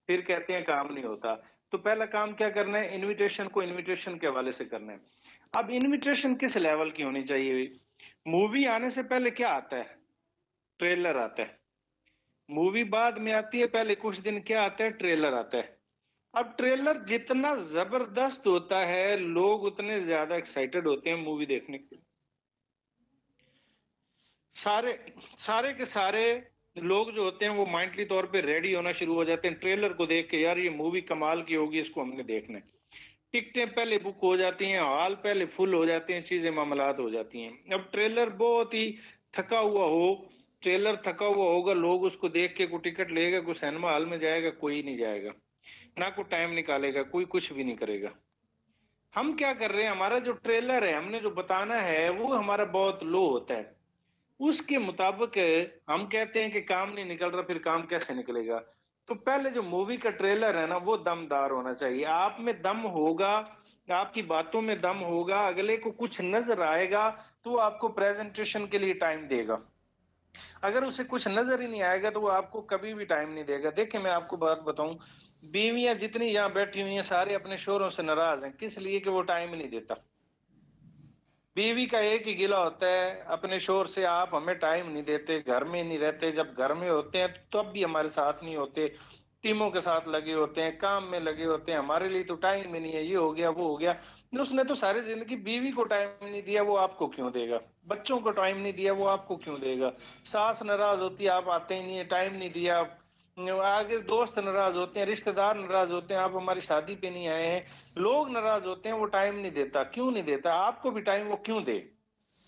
फिर कहते हैं काम नहीं होता। तो पहला काम क्या करना है, इनविटेशन को इनविटेशन के हवाले से करना है। अब इनविटेशन किस लेवल की होनी चाहिए? मूवी आने से पहले क्या आता है? ट्रेलर आता है। मूवी बाद में आती है, पहले कुछ दिन क्या आता है? ट्रेलर आता है। अब ट्रेलर जितना जबरदस्त होता है, लोग उतने ज्यादा एक्साइटेड होते हैं मूवी देखने के लिए। सारे सारे के सारे लोग जो होते हैं वो माइंडली तौर पे रेडी होना शुरू हो जाते हैं ट्रेलर को देख के, यार ये मूवी कमाल की होगी, इसको हमने देखना है। टिकटें पहले बुक हो जाती हैं, हॉल पहले फुल हो जाते हैं, चीजें मामलात हो जाती हैं। अब ट्रेलर बहुत ही थका हुआ हो, ट्रेलर थका हुआ होगा, लोग उसको देख के कोई टिकट लेगा, कोई सिनेमा हॉल में जाएगा? कोई नहीं जाएगा। ना कोई टाइम निकालेगा, कोई कुछ भी नहीं करेगा। हम क्या कर रहे हैं, हमारा जो ट्रेलर है, हमने जो बताना है वो हमारा बहुत लो होता है। उसके मुताबिक हम कहते हैं कि काम नहीं निकल रहा, फिर काम कैसे निकलेगा? तो पहले जो मूवी का ट्रेलर है ना, वो दमदार होना चाहिए। आप में दम होगा, आपकी बातों में दम होगा, अगले को कुछ नजर आएगा तो वो आपको प्रेजेंटेशन के लिए टाइम देगा। अगर उसे कुछ नजर ही नहीं आएगा तो वो आपको कभी भी टाइम नहीं देगा। देखिए मैं आपको बात बताऊं, बीवियां जितनी यहाँ बैठी हुई हैं सारे अपने शोहरों से नाराज हैं, किस लिए? कि वो टाइम नहीं देता। बीवी का एक ही गिला होता है अपने शोहर से, आप हमें टाइम नहीं देते, घर में नहीं रहते, जब घर में होते हैं तब भी हमारे साथ नहीं होते, टीमों के साथ लगे होते हैं, काम में लगे होते हैं, हमारे लिए तो टाइम ही नहीं है, ये हो गया वो हो गया। उसने तो सारी जिंदगी बीवी को टाइम नहीं दिया, वो आपको क्यों देगा? बच्चों को टाइम नहीं दिया, वो आपको क्यों देगा? सास नाराज होती है, आप आते ही नहीं है, टाइम नहीं दिया। आगे दोस्त नाराज होते हैं, रिश्तेदार नाराज होते हैं, आप हमारी शादी पे नहीं आए हैं। लोग नाराज होते हैं, वो टाइम नहीं देता। क्यों नहीं देता? आपको भी टाइम वो क्यों दे?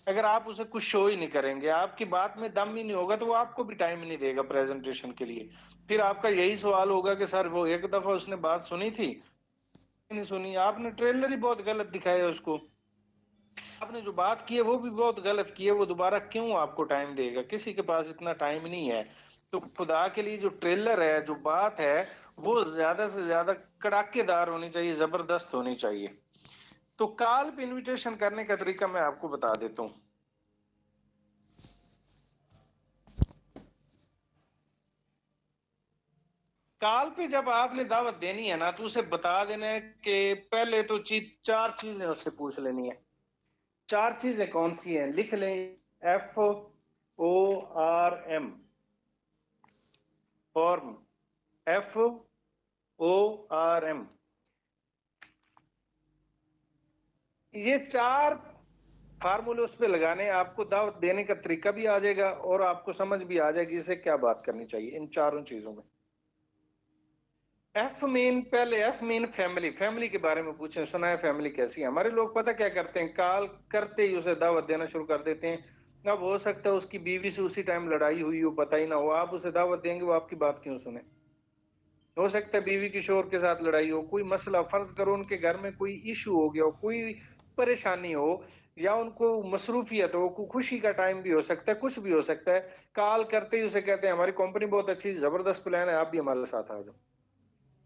अगर आप उसे कुछ शो ही नहीं करेंगे, आपकी बात में दम ही नहीं होगा, तो वो आपको भी टाइम नहीं देगा प्रेजेंटेशन के लिए। फिर आपका यही सवाल होगा कि सर वो एक दफा उसने बात सुनी थी, नहीं सुनी, आपने ट्रेलर ही बहुत गलत दिखाया उसको, आपने जो बात की है वो भी बहुत गलत की है, वो दोबारा क्यों आपको टाइम देगा? किसी के पास इतना टाइम नहीं है। तो खुदा के लिए जो ट्रेलर है, जो बात है, वो ज्यादा से ज्यादा कड़ाकेदार होनी चाहिए, जबरदस्त होनी चाहिए। तो कॉल पे इनविटेशन करने का तरीका मैं आपको बता देता हूँ। कॉल पे जब आपने दावत देनी है ना, तो उसे बता देना है कि पहले तो चार चीजें उससे पूछ लेनी है। चार चीजें कौन सी हैं, लिख लें। FORM, form, FORM। ये चार फार्मूले उस पे लगाने हैं, आपको दावत देने का तरीका भी आ जाएगा और आपको समझ भी आ जाएगी इसे क्या बात करनी चाहिए इन चारों चीजों में। एफ मीन, पहले एफ मीन फैमिली, फैमिली के बारे में पूछें, सुना है फैमिली कैसी है? हमारे लोग पता क्या करते हैं, कॉल करते ही उसे दावत देना शुरू कर देते हैं। अब हो सकता है उसकी बीवी से उसी टाइम लड़ाई हुई हो, पता ही ना हो, आप उसे दावत देंगे, वो आपकी बात क्यों सुने? हो सकता है बीवी किशोर के साथ लड़ाई हो, कोई मसला, फर्ज करो उनके घर में कोई इशू हो गया हो, कोई परेशानी हो, या उनको मसरूफियत हो, कोई खुशी का टाइम भी हो सकता है, कुछ भी हो सकता है। कॉल करते ही उसे कहते हैं हमारी कंपनी बहुत अच्छी जबरदस्त प्लान है, आप भी हमारे साथ आ जाओ।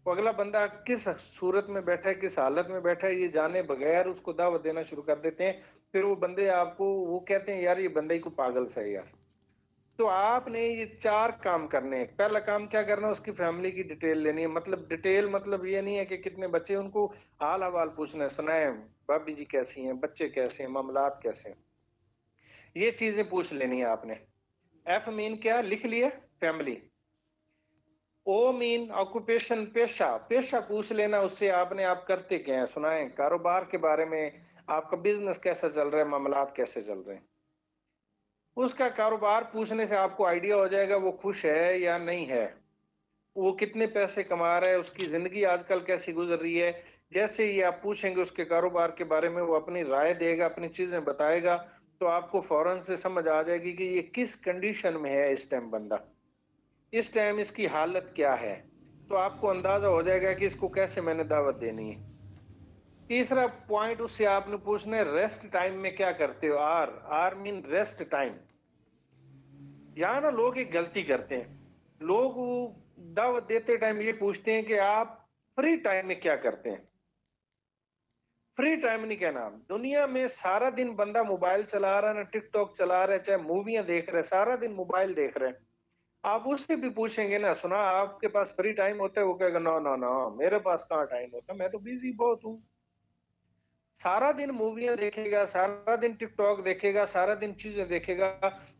वो अगला बंदा किस सूरत में बैठा है, किस हालत में बैठा है, ये जाने बगैर उसको दावत देना शुरू कर देते हैं। फिर वो बंदे आपको वो कहते हैं यार ये बंदे ही को पागल सा है यार। तो आपने ये चार काम करने हैं। पहला काम क्या करना है, उसकी फैमिली की डिटेल लेनी है। मतलब डिटेल मतलब ये नहीं है कि कितने बच्चे, उनको हाल हवाल पूछना है, सुनाए भाभी जी कैसी हैं, बच्चे कैसे हैं, मामलात कैसे हैं, ये चीजें पूछ लेनी है आपने। एफ मीन क्या लिख लिया? फैमिली। ओ मीन ऑक्यूपेशन, पेशा, पेशा पूछ लेना उससे, आपने आप करते क्या हैं, सुनाएं कारोबार के बारे में, आपका बिजनेस कैसा चल रहा है, मामलात कैसे चल रहे हैं। उसका कारोबार पूछने से आपको आइडिया हो जाएगा वो खुश है या नहीं है, वो कितने पैसे कमा रहा है, उसकी जिंदगी आजकल कैसी गुजर रही है। जैसे ही आप पूछेंगे उसके कारोबार के बारे में, वो अपनी राय देगा, अपनी चीजें बताएगा, तो आपको फौरन से समझ आ जाएगी कि ये किस कंडीशन में है इस टाइम बंदा, इस टाइम इसकी हालत क्या है। तो आपको अंदाजा हो जाएगा कि इसको कैसे मैंने दावत देनी है। तीसरा पॉइंट उससे आपने पूछना है, रेस्ट टाइम में क्या करते हो? R, R mean rest time. यहां ना लोग एक गलती करते हैं, लोग वो दावत देते टाइम ये पूछते हैं कि आप फ्री टाइम में क्या करते हैं। फ्री टाइम नहीं कहना, दुनिया में सारा दिन बंदा मोबाइल चला रहा है ना, टिकटॉक चला रहा है, चाहे मूवियां देख रहे हैं, सारा दिन मोबाइल देख रहे हैं। आप उससे भी पूछेंगे ना, सुना आपके पास फ्री टाइम होता है? वो कहेगा नो नो नो, मेरे पास कहाँ टाइम होता, मैं तो बिजी बहुत हूँ। सारा दिन मूवियां देखेगा, सारा दिन टिकटॉक देखेगा, सारा दिन चीजें देखेगा,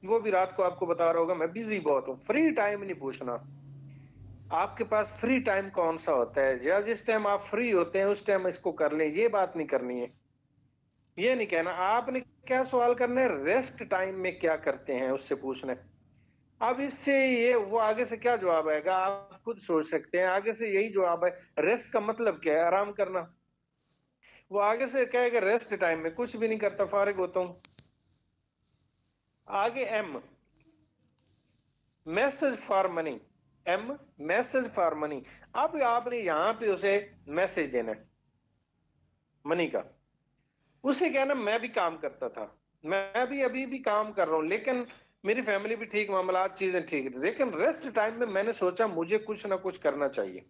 वो भी रात को आपको बता रहा होगा मैं बिजी बहुत हूँ। फ्री टाइम नहीं पूछना, आपके पास फ्री टाइम कौन सा होता है, या जिस टाइम आप फ्री होते हैं उस टाइम इसको कर लें, ये बात नहीं करनी है। ये नहीं कहना आपने, क्या सवाल करना है, रेस्ट टाइम में क्या करते हैं उससे पूछना है। अब इससे ये वो आगे से क्या जवाब आएगा आप खुद सोच सकते हैं, आगे से यही जवाब है। रेस्ट का मतलब क्या है? आराम करना। वो आगे से कहेगा रेस्ट टाइम में कुछ भी नहीं करता, फारिग होता हूं। आगे M, message for money. M, message for money. अब आपने यहां पे उसे मैसेज देना है मनी का। उसे कहना मैं भी काम करता था, मैं भी अभी भी काम कर रहा हूं, लेकिन मेरी फैमिली भी ठीक, मामला चीजें ठीक थी, लेकिन रेस्ट टाइम में मैंने सोचा मुझे कुछ ना कुछ करना चाहिए।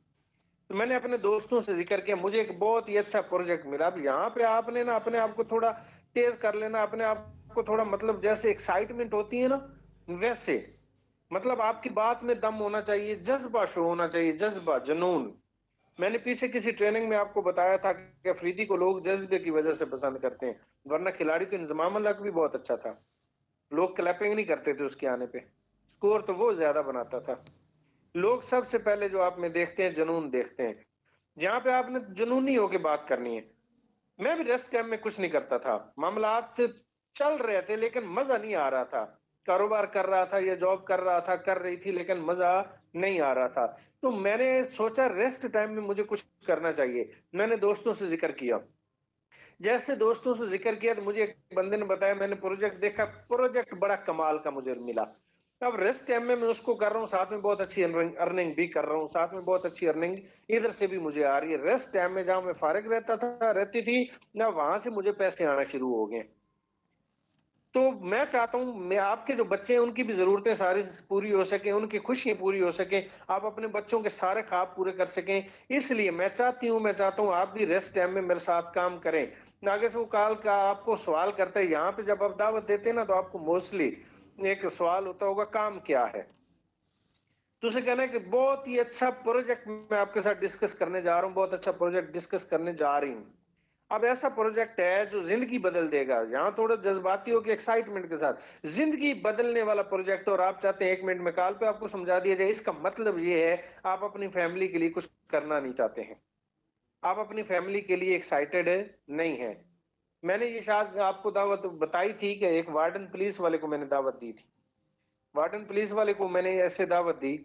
तो मैंने अपने दोस्तों से जिक्र किया, मुझे एक बहुत ही अच्छा प्रोजेक्ट मिला। अब यहाँ पे आपने ना अपने आप को थोड़ा तेज कर लेना, अपने आप को थोड़ा मतलब जैसे एक्साइटमेंट होती है ना, वैसे मतलब आपकी बात में दम होना चाहिए, जज्बा शो होना चाहिए, जज्बा, जुनून। मैंने पीछे किसी ट्रेनिंग में आपको बताया था कि अफरीदी को लोग जज्बे की वजह से पसंद करते हैं, वरना खिलाड़ी तो इंजमाम लक भी बहुत अच्छा था, लोग क्लैपिंग नहीं करते थे उसके आने पे, स्कोर तो वो ज्यादा बनाता था। लोग सबसे पहले जो आप में देखते हैं जुनून देखते हैं, जहां पे आपने जुनूनी होके बात करनी है। मैं भी रेस्ट टाइम में कुछ नहीं करता था, मामलात चल रहे थे लेकिन मजा नहीं आ रहा था, कारोबार कर रहा था या जॉब कर रहा था, कर रही थी, लेकिन मजा नहीं आ रहा था। तो मैंने सोचा रेस्ट टाइम में मुझे कुछ करना चाहिए। मैंने दोस्तों से जिक्र किया, जैसे दोस्तों से जिक्र किया तो मुझे एक बंदे ने बताया, मैंने प्रोजेक्ट देखा, प्रोजेक्ट बड़ा कमाल का मुझे मिला। अब रेस्ट टाइम में मैं उसको कर रहा हूँ, साथ में बहुत अच्छी अर्निंग भी कर रहा हूँ, साथ में बहुत अच्छी अर्निंग इधर से भी मुझे आ रही है। रेस्ट टाइम में जहां मैं फारिग रहता था, रहती थी ना, वहां से मुझे पैसे आना शुरू हो गए। तो मैं चाहता हूं मैं आपके जो बच्चे हैं उनकी भी जरूरतें सारी पूरी हो सके, उनकी खुशियां पूरी हो सके, आप अपने बच्चों के सारे ख्वाब पूरे कर सकें। इसलिए मैं चाहता हूं आप भी रेस्ट टाइम में मेरे साथ काम करें। आगे से वो काल का आपको सवाल करता है, यहाँ पे जब आप दावत देते हैं ना, तो आपको मोस्टली एक सवाल होता होगा काम क्या है। तो उसे कहना है कि बहुत ही अच्छा प्रोजेक्ट मैं आपके साथ डिस्कस करने जा रहा हूँ, बहुत अच्छा प्रोजेक्ट डिस्कस करने जा रही हूँ। अब ऐसा प्रोजेक्ट है जो जिंदगी बदल देगा, यहां थोड़ा जज्बाती हो कि एक्साइटमेंट के साथ जिंदगी बदलने वाला प्रोजेक्ट, और आप चाहते हैं 1 मिनट में कॉल पे आपको समझा दिया जाए। इसका मतलब ये है आप अपनी फैमिली के लिए कुछ करना नहीं चाहते हैं, आप अपनी फैमिली के लिए एक्साइटेड नहीं है। मैंने ये शायद आपको दावत बताई थी कि एक वार्डन पुलिस वाले को मैंने दावत दी थी, वार्डन पुलिस वाले को मैंने ऐसे दावत दी।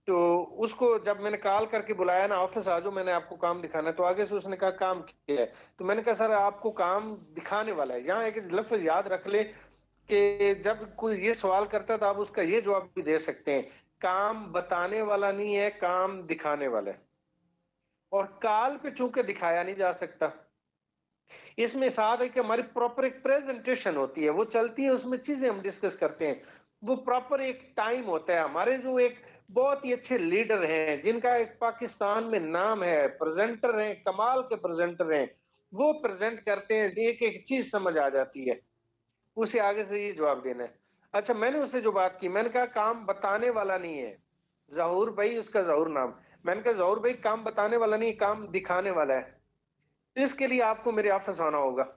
तो उसको जब मैंने कॉल करके बुलाया ना, ऑफिस आ जाओ मैंने आपको काम दिखाना है, तो आगे से उसने कहा काम क्या है। तो मैंने कहा सर आपको काम दिखाने वाला है। यहाँ एक लफ्ज याद रख ले कि जब कोई ये सवाल करता है तो आप उसका ये जवाब भी दे सकते हैं, काम बताने वाला नहीं है, काम दिखाने वाला है। और कॉल पे चूंकि दिखाया नहीं जा सकता, इसमें साथ है कि हमारी प्रॉपर एक प्रेजेंटेशन होती है, वो चलती है, उसमें चीजें हम डिस्कस करते हैं। वो प्रॉपर एक टाइम होता है। हमारे जो एक बहुत ही अच्छे लीडर हैं, जिनका एक पाकिस्तान में नाम है, प्रेजेंटर हैं, कमाल के प्रेजेंटर हैं, वो प्रेजेंट करते हैं, एक एक चीज समझ आ जाती है, उसे आगे से ये जवाब देना है। अच्छा, मैंने उससे जो बात की, मैंने कहा काम बताने वाला नहीं है, जहूर भाई, उसका जहूर नाम। मैंने कहा जहूर भाई काम बताने वाला नहीं, काम दिखाने वाला है, तो इसके लिए आपको मेरे ऑफिस आना होगा।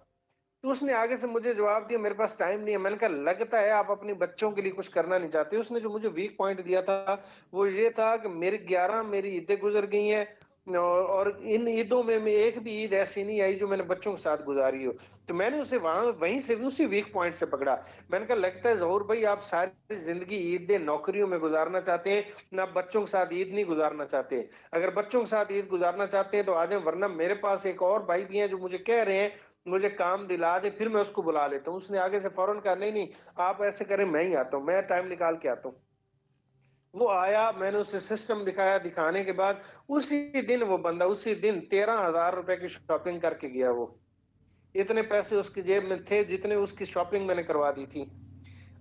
तो उसने आगे से मुझे जवाब दिया मेरे पास टाइम नहीं है। मैंने कहा लगता है आप अपने बच्चों के लिए कुछ करना नहीं चाहते। उसने जो मुझे वीक पॉइंट दिया था वो ये था कि मेरी ईदें गुजर गई हैं, और इन ईदों में एक भी ईद ऐसी नहीं आई जो मैंने बच्चों के साथ गुजारी हो। तो मैंने उसे वहां वहीं से भी उसी वीक पॉइंट से पकड़ा। मैंने कहा लगता है जहूर भाई आप सारी जिंदगी ईदें नौकरियों में गुजारना चाहते हैं, ना बच्चों के साथ ईद नहीं गुजारना चाहते। अगर बच्चों के साथ ईद गुजारना चाहते हैं तो आ जाए, वरना मेरे पास एक और भाई भी हैं जो मुझे कह रहे हैं मुझे काम दिला दे, फिर मैं उसको बुला लेता हूँ। उसने आगे से फौरन कहा नहीं नहीं आप ऐसे करें, मैं ही आता हूँ, मैं टाइम निकाल के आता हूँ। वो आया, मैंने उसे सिस्टम दिखाया, दिखाने के बाद उसी दिन वो बंदा उसी दिन 13,000 रुपए की शॉपिंग करके गया। वो इतने पैसे उसकी जेब में थे जितने उसकी शॉपिंग मैंने करवा दी थी।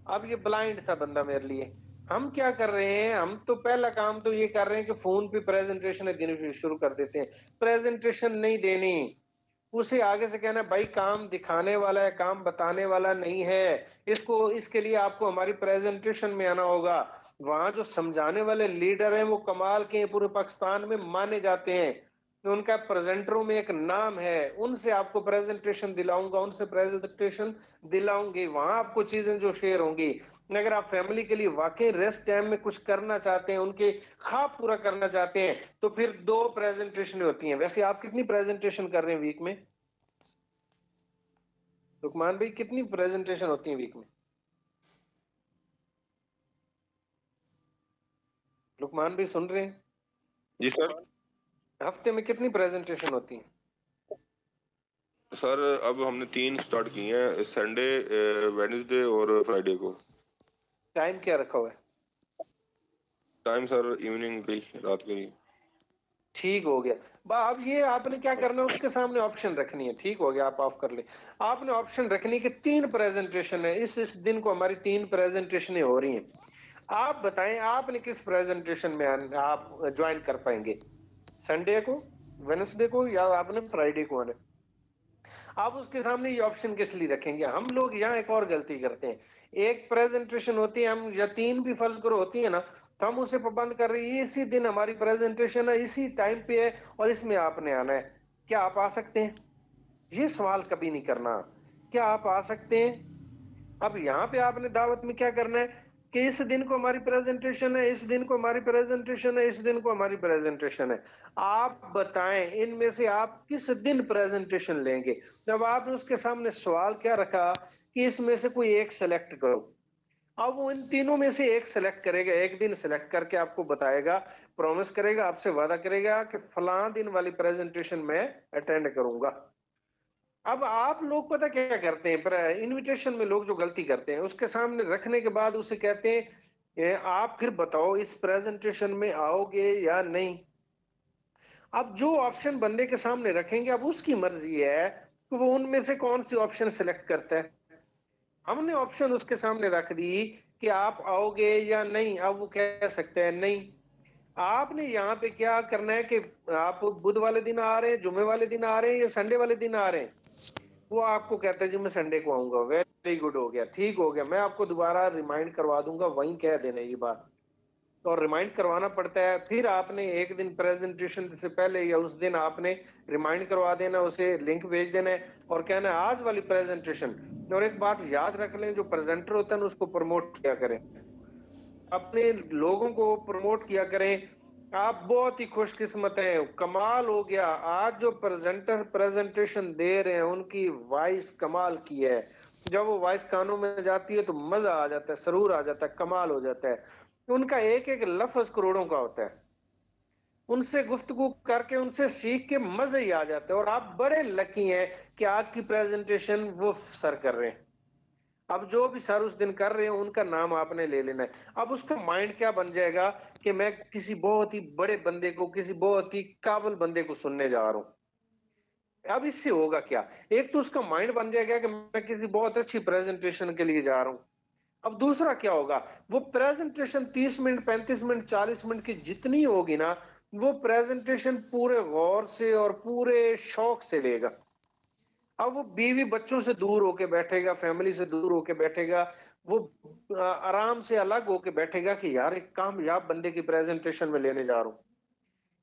अब ये ब्लाइंड था बंदा मेरे लिए। हम क्या कर रहे हैं, हम तो पहला काम तो ये कर रहे हैं कि फोन पे प्रेजेंटेशन देनी शुरू कर देते हैं। प्रेजेंटेशन नहीं देनी, उसे आगे से कहना भाई काम दिखाने वाला है, काम बताने वाला नहीं है। इसको इसके लिए आपको हमारी प्रेजेंटेशन में आना होगा। वहां जो समझाने वाले लीडर हैं वो कमाल के हैं, पूरे पाकिस्तान में माने जाते हैं। तो उनका प्रेजेंटरों में एक नाम है, उनसे आपको प्रेजेंटेशन दिलाऊंगा, उनसे प्रेजेंटेशन दिलाऊंगी, वहां आपको चीजें जो शेयर होंगी। अगर आप फैमिली के लिए वाकई रेस्ट टाइम में कुछ करना चाहते हैं, उनके ख्वाब पूरा करना चाहते हैं, तो फिर 2 प्रेजेंटेशन होती हैं। वैसे आप कितनी प्रेजेंटेशन कर रहे हैं वीक में? लुकमान भाई, कितनी प्रेजेंटेशन होती है वीक में? लुकमान भाई सुन रहे हैं? जी सर। हफ्ते में कितनी प्रेजेंटेशन होती है? सर अब हमने 3 स्टार्ट की हैं, संडे, वेडनेसडे और फ्राइडे को। टाइम क्या रखा हुआ है? टाइम सर इवनिंग की, रात के ही। ठीक हो गया। अब ये आपने क्या करना है, उसके सामने ऑप्शन रखनी है। ठीक हो गया, आप ऑफ कर ले। आपने ऑप्शन रखनी है कि 3 प्रेजेंटेशन है, इस दिन को हमारी 3 प्रेजेंटेशनें हो रही हैं। आप बताएं आपने किस प्रेजेंटेशन में आप ज्वाइन कर पाएंगे, संडे को, वेडनेसडे को, या आपने फ्राइडे को आना? आप उसके सामने ये ऑप्शन किस लिए रखेंगे? हम लोग यहाँ एक और गलती करते हैं। एक प्रेजेंटेशन होती है, हम या 3 भी फर्ज करो होती है ना, तो हम उसे पाबंद कर रहे हैं, इसी दिन हमारी प्रेजेंटेशन है, इसी टाइम पे है, और इसमें आपने आना है। क्या आप आ सकते हैं? ये सवाल कभी नहीं करना, क्या आप आ सकते हैं? अब यहाँ पे आपने दावत में क्या करना है कि इस दिन को हमारी प्रेजेंटेशन है, इस दिन को हमारी प्रेजेंटेशन है, इस दिन को हमारी प्रेजेंटेशन है। आप बताएं इनमें से आप किस दिन प्रेजेंटेशन लेंगे? जब आपने उसके सामने सवाल क्या रखा कि इसमें से कोई एक सेलेक्ट करो, अब वो इन तीनों में से एक सेलेक्ट करेगा, एक दिन सेलेक्ट करके आपको बताएगा, प्रॉमिस करेगा, आपसे वादा करेगा कि फलां दिन वाली प्रेजेंटेशन मैं अटेंड करूंगा। अब आप लोग पता क्या करते हैं, पर इनविटेशन में लोग जो गलती करते हैं, उसके सामने रखने के बाद उसे कहते हैं आप फिर बताओ इस प्रेजेंटेशन में आओगे या नहीं। अब जो ऑप्शन बंदे के सामने रखेंगे, अब उसकी मर्जी है कि वो उनमें से कौन सी ऑप्शन सेलेक्ट करता है। हमने ऑप्शन उसके सामने रख दी कि आप आओगे या नहीं, अब वो कह सकते हैं नहीं। आपने यहाँ पे क्या करना है कि आप बुध वाले दिन आ रहे हैं, जुमे वाले दिन आ रहे हैं, या संडे वाले दिन आ रहे हैं? वो आपको कहता है जी मैं संडे को आऊंगा, वेरी गुड, हो गया, ठीक हो गया, मैं आपको दोबारा रिमाइंड करवा दूंगा, वहीं कह देना ये बात। तो और रिमाइंड करवाना पड़ता है, फिर आपने एक दिन प्रेजेंटेशन से पहले या उस दिन आपने रिमाइंड करवा देना, उसे लिंक भेज देना है और कहना है आज वाली प्रेजेंटेशन। और एक बात याद रख लें, जो प्रेजेंटर होता है ना उसको प्रमोट किया करें, अपने लोगों को प्रमोट किया करें। आप बहुत ही खुशकिस्मत हैं, कमाल हो गया, आज जो प्रेजेंटर प्रेजेंटेशन दे रहे हैं उनकी वॉइस कमाल की है। जब वो वॉइस कानों में जाती है तो मजा आ जाता है, सरूर आ जाता है, कमाल हो जाता है। उनका एक एक लफ्ज करोड़ों का होता है, उनसे गुफ्तगू करके उनसे सीख के मजे ही आ जाते हैं। और आप बड़े लकी हैं कि आज की प्रेजेंटेशन वो सर कर रहे हैं। अब जो भी सर उस दिन कर रहे हैं उनका नाम आपने ले लेना है। अब उसका माइंड क्या बन जाएगा कि मैं किसी बहुत ही बड़े बंदे को, किसी बहुत ही काबिल बंदे को सुनने जा रहा हूं। अब इससे होगा क्या, एक तो उसका माइंड बन जाएगा कि मैं किसी बहुत अच्छी प्रेजेंटेशन के लिए जा रहा हूं। अब दूसरा क्या होगा, वो प्रेजेंटेशन 30 मिनट, 35 मिनट, 40 मिनट की जितनी होगी ना, वो प्रेजेंटेशन पूरे गौर से और पूरे शौक से लेगा। अब वो बीवी बच्चों से दूर होके बैठेगा, फैमिली से दूर होके बैठेगा, वो आराम से अलग होके बैठेगा कि यार एक कामयाब बंदे की प्रेजेंटेशन में लेने जा रहा हूं,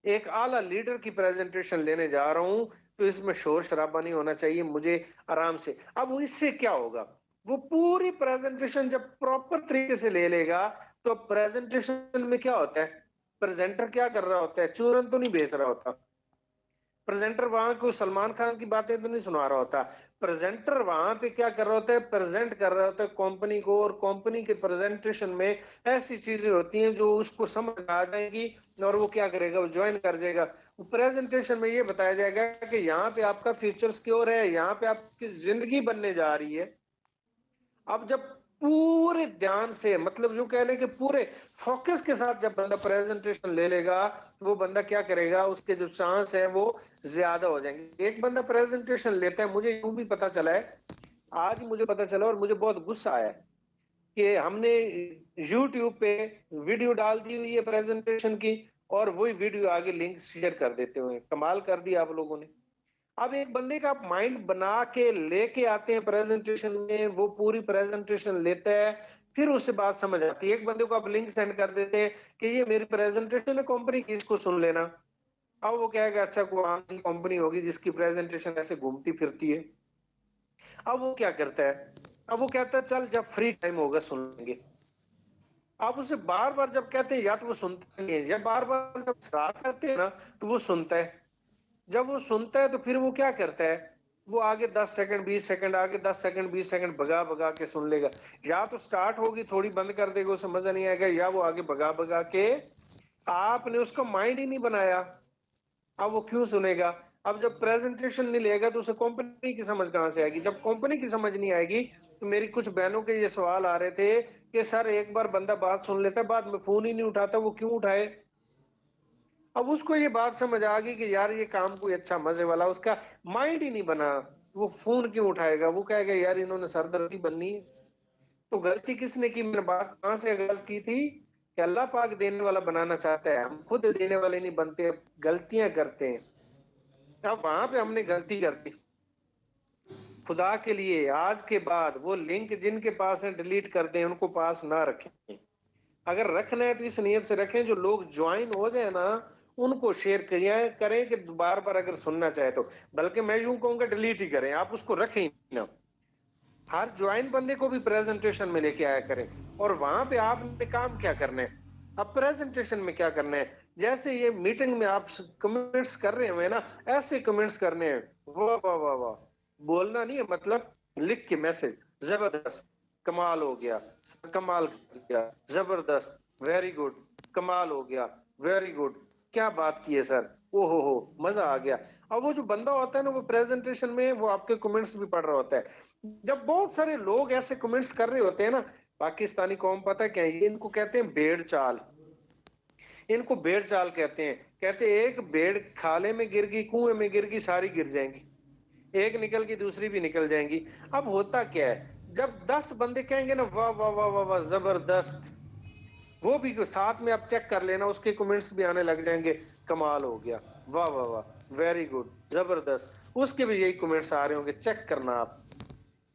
एक आला लीडर की प्रेजेंटेशन लेने जा रहा हूं, तो इसमें शोर शराबा नहीं होना चाहिए, मुझे आराम से। अब इससे क्या होगा, वो पूरी प्रेजेंटेशन जब प्रॉपर तरीके से ले लेगा, तो प्रेजेंटेशन में क्या होता है, प्रेजेंटर क्या कर रहा होता है, चूरन तो नहीं बेच रहा होता। प्रेजेंटर वहां को सलमान खान की बातें तो नहीं सुना रहा होता। प्रेजेंटर वहां पे क्या कर रहा होता है, प्रेजेंट कर रहा होता है कंपनी को, और कंपनी के प्रेजेंटेशन में ऐसी चीजें होती हैं जो उसको समझ में आ जाएगी, और वो क्या करेगा, वो ज्वाइन कर जाएगा। प्रेजेंटेशन में ये बताया जाएगा कि यहाँ पे आपका फ्यूचर सिक्योर है, यहाँ पे आपकी जिंदगी बनने जा रही है। अब जब पूरे ध्यान से, मतलब जो कह लें कि पूरे फोकस के साथ जब बंदा प्रेजेंटेशन ले लेगा, तो वो बंदा क्या करेगा, उसके जो चांस है वो ज्यादा हो जाएंगे। एक बंदा प्रेजेंटेशन लेता है, मुझे यूं भी पता चला है, आज ही मुझे पता चला और मुझे बहुत गुस्सा आया कि हमने यूट्यूब पे वीडियो डाल दी हुई है प्रेजेंटेशन की, और वही वीडियो आगे लिंक शेयर कर देते हुए, कमाल कर दिया आप लोगों ने। अब एक बंदे का माइंड बना के लेके आते हैं प्रेजेंटेशन में, वो पूरी प्रेजेंटेशन लेता है, फिर उससे बात समझ आती है। एक बंदे को आप लिंक सेंड कर देते हैं कि ये मेरी प्रेजेंटेशन है कंपनी की, इसको सुन लेना। अब वो कहेगा अच्छा कौन सी कंपनी होगी जिसकी प्रेजेंटेशन ऐसे घूमती फिरती है। अब वो क्या करता है, अब वो कहता है चल जब फ्री टाइम होगा सुन लेंगे। आप उसे बार बार जब कहते हैं या तो वो सुनता नहीं है, या बार बार जब सराह करते हैं ना तो वो सुनता है। जब वो सुनता है तो फिर वो क्या करता है, वो आगे 10 सेकंड 20 सेकंड, आगे 10 सेकंड 20 सेकंड भगा भगा के सुन लेगा। या तो स्टार्ट होगी थोड़ी बंद कर देगा, उसे मजा नहीं आएगा, या वो आगे भगा भगा के, आपने उसका माइंड ही नहीं बनाया। अब वो क्यों सुनेगा। अब जब प्रेजेंटेशन नहीं लेगा तो उसे कंपनी की समझ कहां से आएगी। जब कंपनी की समझ नहीं आएगी तो मेरी कुछ बहनों के ये सवाल आ रहे थे कि सर एक बार बंदा बात सुन लेता है, बाद में फोन ही नहीं उठाता, वो क्यों उठाए। अब उसको ये बात समझ आ गई कि यार ये काम कोई अच्छा मजे वाला, उसका माइंड ही नहीं बना, वो फोन क्यों उठाएगा। वो कहेगा यार इन्होंने सरदर्दी बननी है। तो गलती किसने की, मैंने बात कहां से आगाज की थी कि अल्लाह पाक देने वाला बनाना चाहता है, हम खुद देने वाले नहीं बनते, गलतियां करते हैं। अब वहां पे हमने गलती कर दी। खुदा के लिए आज के बाद वो लिंक जिनके पास है डिलीट कर दें, उनको पास ना रखें। अगर रखना है तो इस नियत से रखें जो लोग ज्वाइन हो जाए ना उनको शेयर करें कि बार बार अगर सुनना चाहे तो। बल्कि मैं यूं कहूंगा डिलीट ही करें, आप उसको रखें ही ना। हर ज्वाइन बंदे को भी प्रेजेंटेशन में लेके आया करें। और वहां पे आपने काम क्या करना है, अब प्रेजेंटेशन में क्या करना है। जैसे ये मीटिंग में आप कमेंट्स कर रहे हुए ना, ऐसे कमेंट्स करने हैं, वाह वाह वाह वाह, बोलना नहीं है, मतलब लिख के मैसेज, जबरदस्त, कमाल हो गया, कमाल कर दिया, जबरदस्त, वेरी गुड, कमाल हो गया, वेरी गुड, क्या बात की है सर, ओ हो मजा आ गया। अब वो जो बंदा होता है ना वो प्रेजेंटेशन में वो आपके कमेंट्स भी पढ़ रहा होता है। जब बहुत सारे लोग ऐसे कमेंट्स कर रहे होते हैं ना, पाकिस्तानी कौम पता है क्या है? ये इनको कहते हैं भेड़ चाल, इनको भेड़ चाल कहते हैं। कहते हैं एक भेड़ खाले में गिर गई, कुएं में गिर गई, सारी गिर जाएंगी, एक निकल गई दूसरी भी निकल जाएंगी। अब होता क्या है, जब 10 बंदे कहेंगे ना वाह वाह वाह वाह वाह जबरदस्त, वो भी साथ में आप चेक कर लेना उसके कमेंट्स भी आने लग जाएंगे, कमाल हो गया, वाह वाह वाह, वेरी गुड, जबरदस्त, उसके भी यही कमेंट्स आ रहे होंगे, चेक करना आप।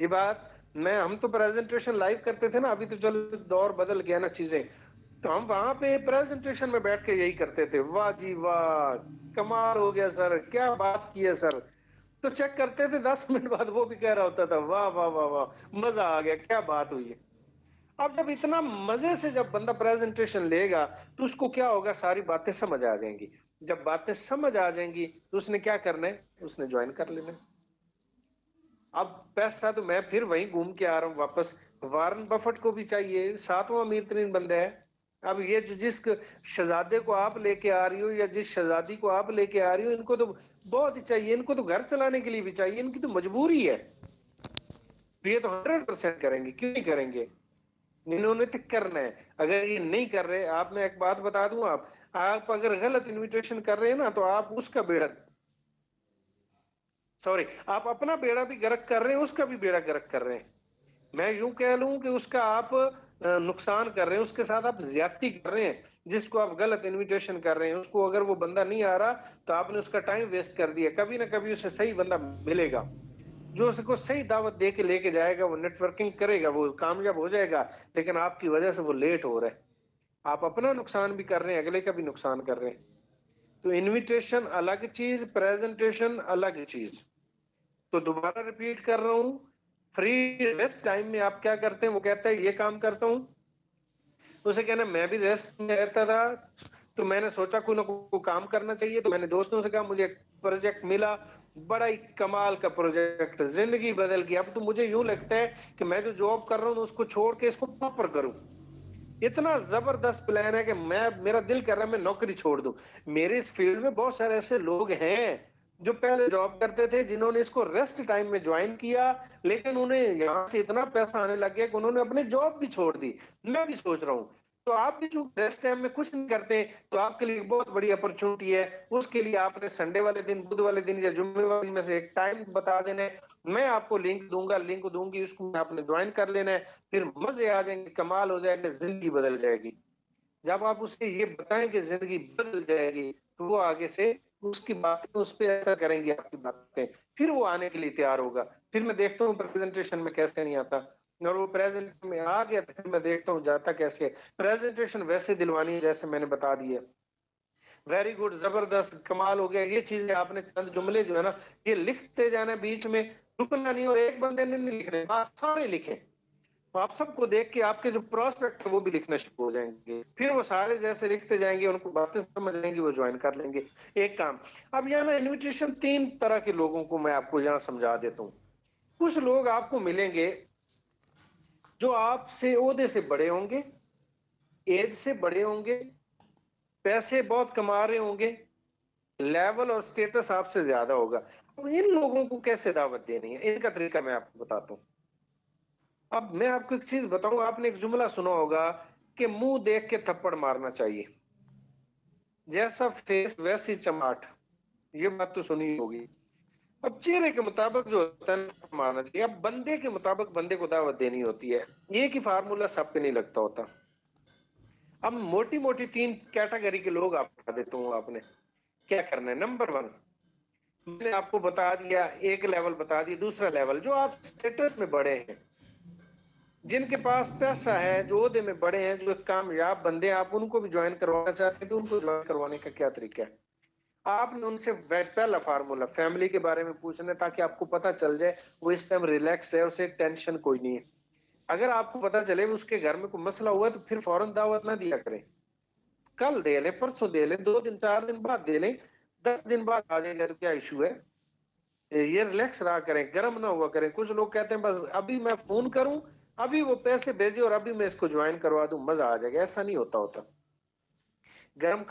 ये बात, मैं हम तो प्रेजेंटेशन लाइव करते थे ना, अभी तो चलो दौर बदल गया ना चीजें। तो हम वहां पे प्रेजेंटेशन में बैठ के यही करते थे, वाह जी वाह, कमाल हो गया सर, क्या बात की है सर। तो चेक करते थे 10 मिनट बाद वो भी कह रहा होता था वाह वाह वाह वाह, मजा आ गया, क्या बात हुई है। अब जब इतना मजे से जब बंदा प्रेजेंटेशन लेगा तो उसको क्या होगा, सारी बातें समझ आ जाएंगी। जब बातें समझ आ जाएंगी तो उसने क्या करना है, उसने ज्वाइन कर लेना है। अब पैसा तो मैं फिर वहीं घूम के आ रहा हूँ वापस, वारन बफेट को भी चाहिए, सातवां अमीर तरीन बंदा है। अब ये जो जिस शहजादे को आप लेके आ रही हो या जिस शहजादी को आप लेके आ रही हो, इनको तो बहुत ही चाहिए, इनको तो घर चलाने के लिए भी चाहिए, इनकी तो मजबूरी है। तो ये तो 100% करेंगे, क्यों नहीं करेंगे। इन्होंने तो करना है। अगर ये नहीं कर रहे, आप, मैं एक बात बता दूं, आप अगर गलत इनविटेशन कर रहे हैं ना तो आप उसका बेड़ा, सॉरी, आप अपना बेड़ा भी गर्क कर रहे हैं, उसका भी बेड़ा गर्क कर रहे हैं। मैं यूं कह लूं कि उसका आप नुकसान कर रहे हैं, उसके साथ आप ज्यादती कर रहे हैं। जिसको आप गलत इनविटेशन कर रहे हैं, उसको अगर वो बंदा नहीं आ रहा तो आपने उसका टाइम वेस्ट कर दिया। कभी ना कभी उसे सही बंदा मिलेगा जो उसको सही दावत दे के लेके जाएगा, वो नेटवर्किंग करेगा, वो कामयाब हो जाएगा। लेकिन आपकी वजह से वो लेट हो रहा है, आप अपना नुकसान भी कर रहे हैं, अगले का भी नुकसान कर रहे हैं। तो इनविटेशन अलग चीज, प्रेजेंटेशन अलग चीज। तो दोबारा रिपीट कर रहा हूं, फ्री रेस्ट टाइम में आप क्या करते हैं, वो कहता है ये काम करता हूं, उसे कहना मैं भी रेस्ट में रहता था, तो मैंने सोचा कोई ना कोई काम करना चाहिए, तो मैंने दोस्तों से कहा मुझे एक प्रोजेक्ट मिला, बड़ा ही कमाल का प्रोजेक्ट, जिंदगी बदल गई। अब तो मुझे यूं लगता है कि मैं जो जॉब कर रहा हूं उसको छोड़ के इसको प्रॉपर करूं। इतना जबरदस्त प्लान है कि मैं, मेरा दिल कर रहा है मैं नौकरी छोड़ दूं। मेरे इस फील्ड में बहुत सारे ऐसे लोग हैं जो पहले जॉब करते थे, जिन्होंने इसको रेस्ट टाइम में ज्वाइन किया, लेकिन उन्हें यहां से इतना पैसा आने लग गया कि उन्होंने अपनी जॉब भी छोड़ दी। मैं भी सोच रहा हूँ, तो आप भी जो रेस्ट टाइम में कुछ नहीं करते तो आपके लिए बहुत बड़ी अपॉर्चुनिटी है। उसके लिए आपने संडे वाले दिन, बुध वाले दिन या जुम्मे वाले दिन में से एक टाइम बता देना है, मैं आपको लिंक दूंगा, लिंक दूंगी, उसको आपने ज्वाइन कर लेना है। फिर मजे आ जाएंगे, कमाल हो जाएगा, जिंदगी बदल जाएगी। जब आप उसे ये बताएं कि जिंदगी बदल जाएगी तो वो आगे से उसकी बातें उस पर असर करेंगी, आपकी बातें, फिर वो आने के लिए तैयार होगा। फिर मैं देखता हूँ प्रेजेंटेशन में कैसे नहीं आता। और वो प्रेजेंट में आ गया तो फिर मैं देखता हूँ जाता कैसे है। प्रेजेंटेशन वैसे दिलवानी है जैसे मैंने बता दिया। वेरी गुड, जबरदस्त, कमाल हो गया, ये चीजें आपने चंद जुमले जो है ना ये लिखते जाना, बीच में रुकना नहीं, और एक बंदे ने नहीं लिखने, आप सारे लिखें। तो आप सबको देख के आपके जो प्रोस्पेक्ट है वो भी लिखना शुरू हो जाएंगे, फिर वो सारे जैसे लिखते जाएंगे, उनको बातें समझ आएंगी, वो ज्वाइन कर लेंगे। एक काम, अब यहाँ ना इन्विटेशन तीन तरह के लोगों को मैं आपको यहाँ समझा देता हूँ। कुछ लोग आपको मिलेंगे जो आपसे ओहदे से बड़े होंगे, एज से बड़े होंगे, पैसे बहुत कमा रहे होंगे, लेवल और स्टेटस आपसे ज्यादा होगा। अब इन लोगों को कैसे दावत देनी है, इनका तरीका मैं आपको बताता हूँ। अब मैं आपको एक चीज बताऊं, आपने एक जुमला सुना होगा कि मुंह देख के थप्पड़ मारना चाहिए, जैसा फेस वैसी चमाट, ये बात तो सुनी होगी। अब चेहरे के मुताबिक जो होता है थप्पड़ मारना चाहिए। अब बंदे के मुताबिक बंदे को दावत देनी होती है, एक ही फार्मूला सब पे नहीं लगता होता। अब मोटी मोटी तीन कैटेगरी के लोग आप बता देता हूँ आपने क्या करना है। नंबर वन, मैंने आपको बता दिया, एक लेवल बता दिया। दूसरा लेवल, जो आप स्टेटस में बड़े हैं, जिनके पास पैसा है, जो ओहदे में बड़े हैं, जो कामयाब बंदे, आप उनको भी ज्वाइन करवाना चाहते हैं तो उनको ज्वाइन करवाने का क्या तरीका है। आपने उनसे पहला फार्मूला फैमिली के बारे में पूछना है, ताकि आपको पता चल जाए वो इस टाइम रिलैक्स है, उसे टेंशन कोई नहीं है। अगर आपको पता चले उसके घर में कोई मसला हुआ तो फिर फौरन दावत ना दिया करें, कल दे ले, परसों दे ले, 2 दिन 4 दिन बाद दे ले, 10 दिन बाद आ जाएगा तो क्या इशू है। ये रिलैक्स रहा करें, गर्म ना हुआ करें। कुछ लोग कहते हैं बस अभी मैं फोन करूं, अभी वो पैसे भेजे और अभी मैं इसको ज्वाइन करवा दूं, मजा आ जाएगा। ऐसा नहीं होता होता। गर्म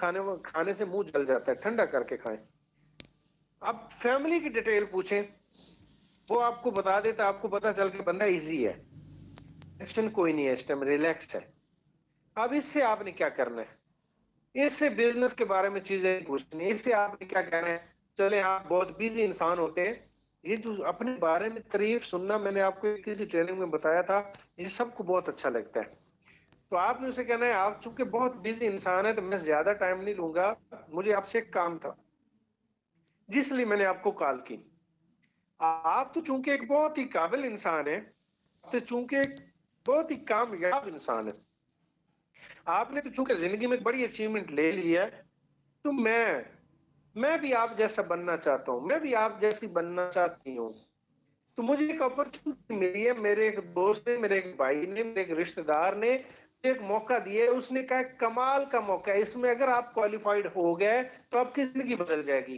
खाने से मुंह जल जाता है, ठंडा करके खाएं। अब फैमिली की डिटेल पूछें, वो आपको बता देता, आपको पता चल के बंदा इजी है, टेंशन कोई नहीं है, इस टाइम रिलैक्स है। अब इससे आपने क्या करना है, इससे बिजनेस के बारे में चीजें पूछनी है। इससे आपने क्या कहना है, चले आप बहुत बिजी इंसान होते हैं, ये जो अपने बारे में तारीफ सुनना, मैंने आपको किसी ट्रेनिंग में बताया था, ये सबको बहुत अच्छा लगता है। तो आपने उसे कहना है, आप चूंकि बहुत बिजी इंसान है तो मैं ज्यादा टाइम नहीं लूंगा, मुझे आपसे एक काम था जिसलिए मैंने आपको कॉल की। आप तो चूंकि एक बहुत ही काबिल इंसान है, तो चूंकि एक बहुत ही कामयाब इंसान है, आपने तो चूंकि जिंदगी में एक बड़ी अचीवमेंट ले ली है, तो मैं भी आप जैसा बनना चाहता हूँ, मैं भी आप जैसी बनना चाहती हूँ। तो मुझे एक अपॉर्चुनिटी मिली है, मेरे एक दोस्त ने, मेरे एक भाई ने, मेरे एक रिश्तेदार ने एक मौका दिया है। उसने कहा कमाल का मौका है, इसमें अगर आप क्वालिफाइड हो गए तो आपकी जिंदगी बदल जाएगी।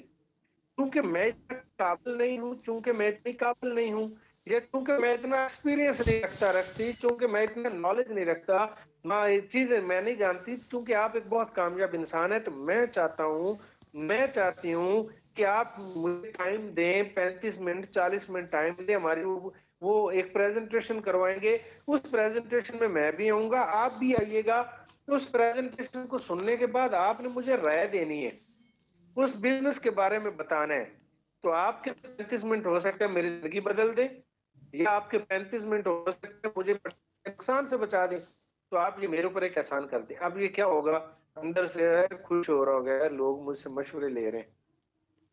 चूंकि मैं इतना काबिल नहीं हूँ, चूंकि मैं इतनी काबिल नहीं हूँ, या चूंकि मैं इतना एक्सपीरियंस नहीं रखती, चूंकि मैं इतना नॉलेज नहीं रखता, ना ये चीजें मैं नहीं जानती, चूंकि आप एक बहुत कामयाब इंसान है, तो मैं चाहती हूँ कि आप मुझे टाइम दें, 35 मिनट 40 मिनट टाइम दें। हमारी वो एक प्रेजेंटेशन करवाएंगे, उस प्रेजेंटेशन में मैं भी आऊंगा, आप भी आइएगा। उस प्रेजेंटेशन को सुनने के बाद आपने मुझे राय देनी है, उस बिजनेस के बारे में बताना है। तो आपके 35 मिनट हो सकता है मेरी जिंदगी बदल दे, या आपके 35 मिनट हो सकते हैं मुझे नुकसान से बचा दे। तो आप ये मेरे ऊपर एक एहसान कर दे। अब ये क्या होगा, अंदर से खुश हो रहा होगा, लोग मुझसे मशवरे ले रहे हैं,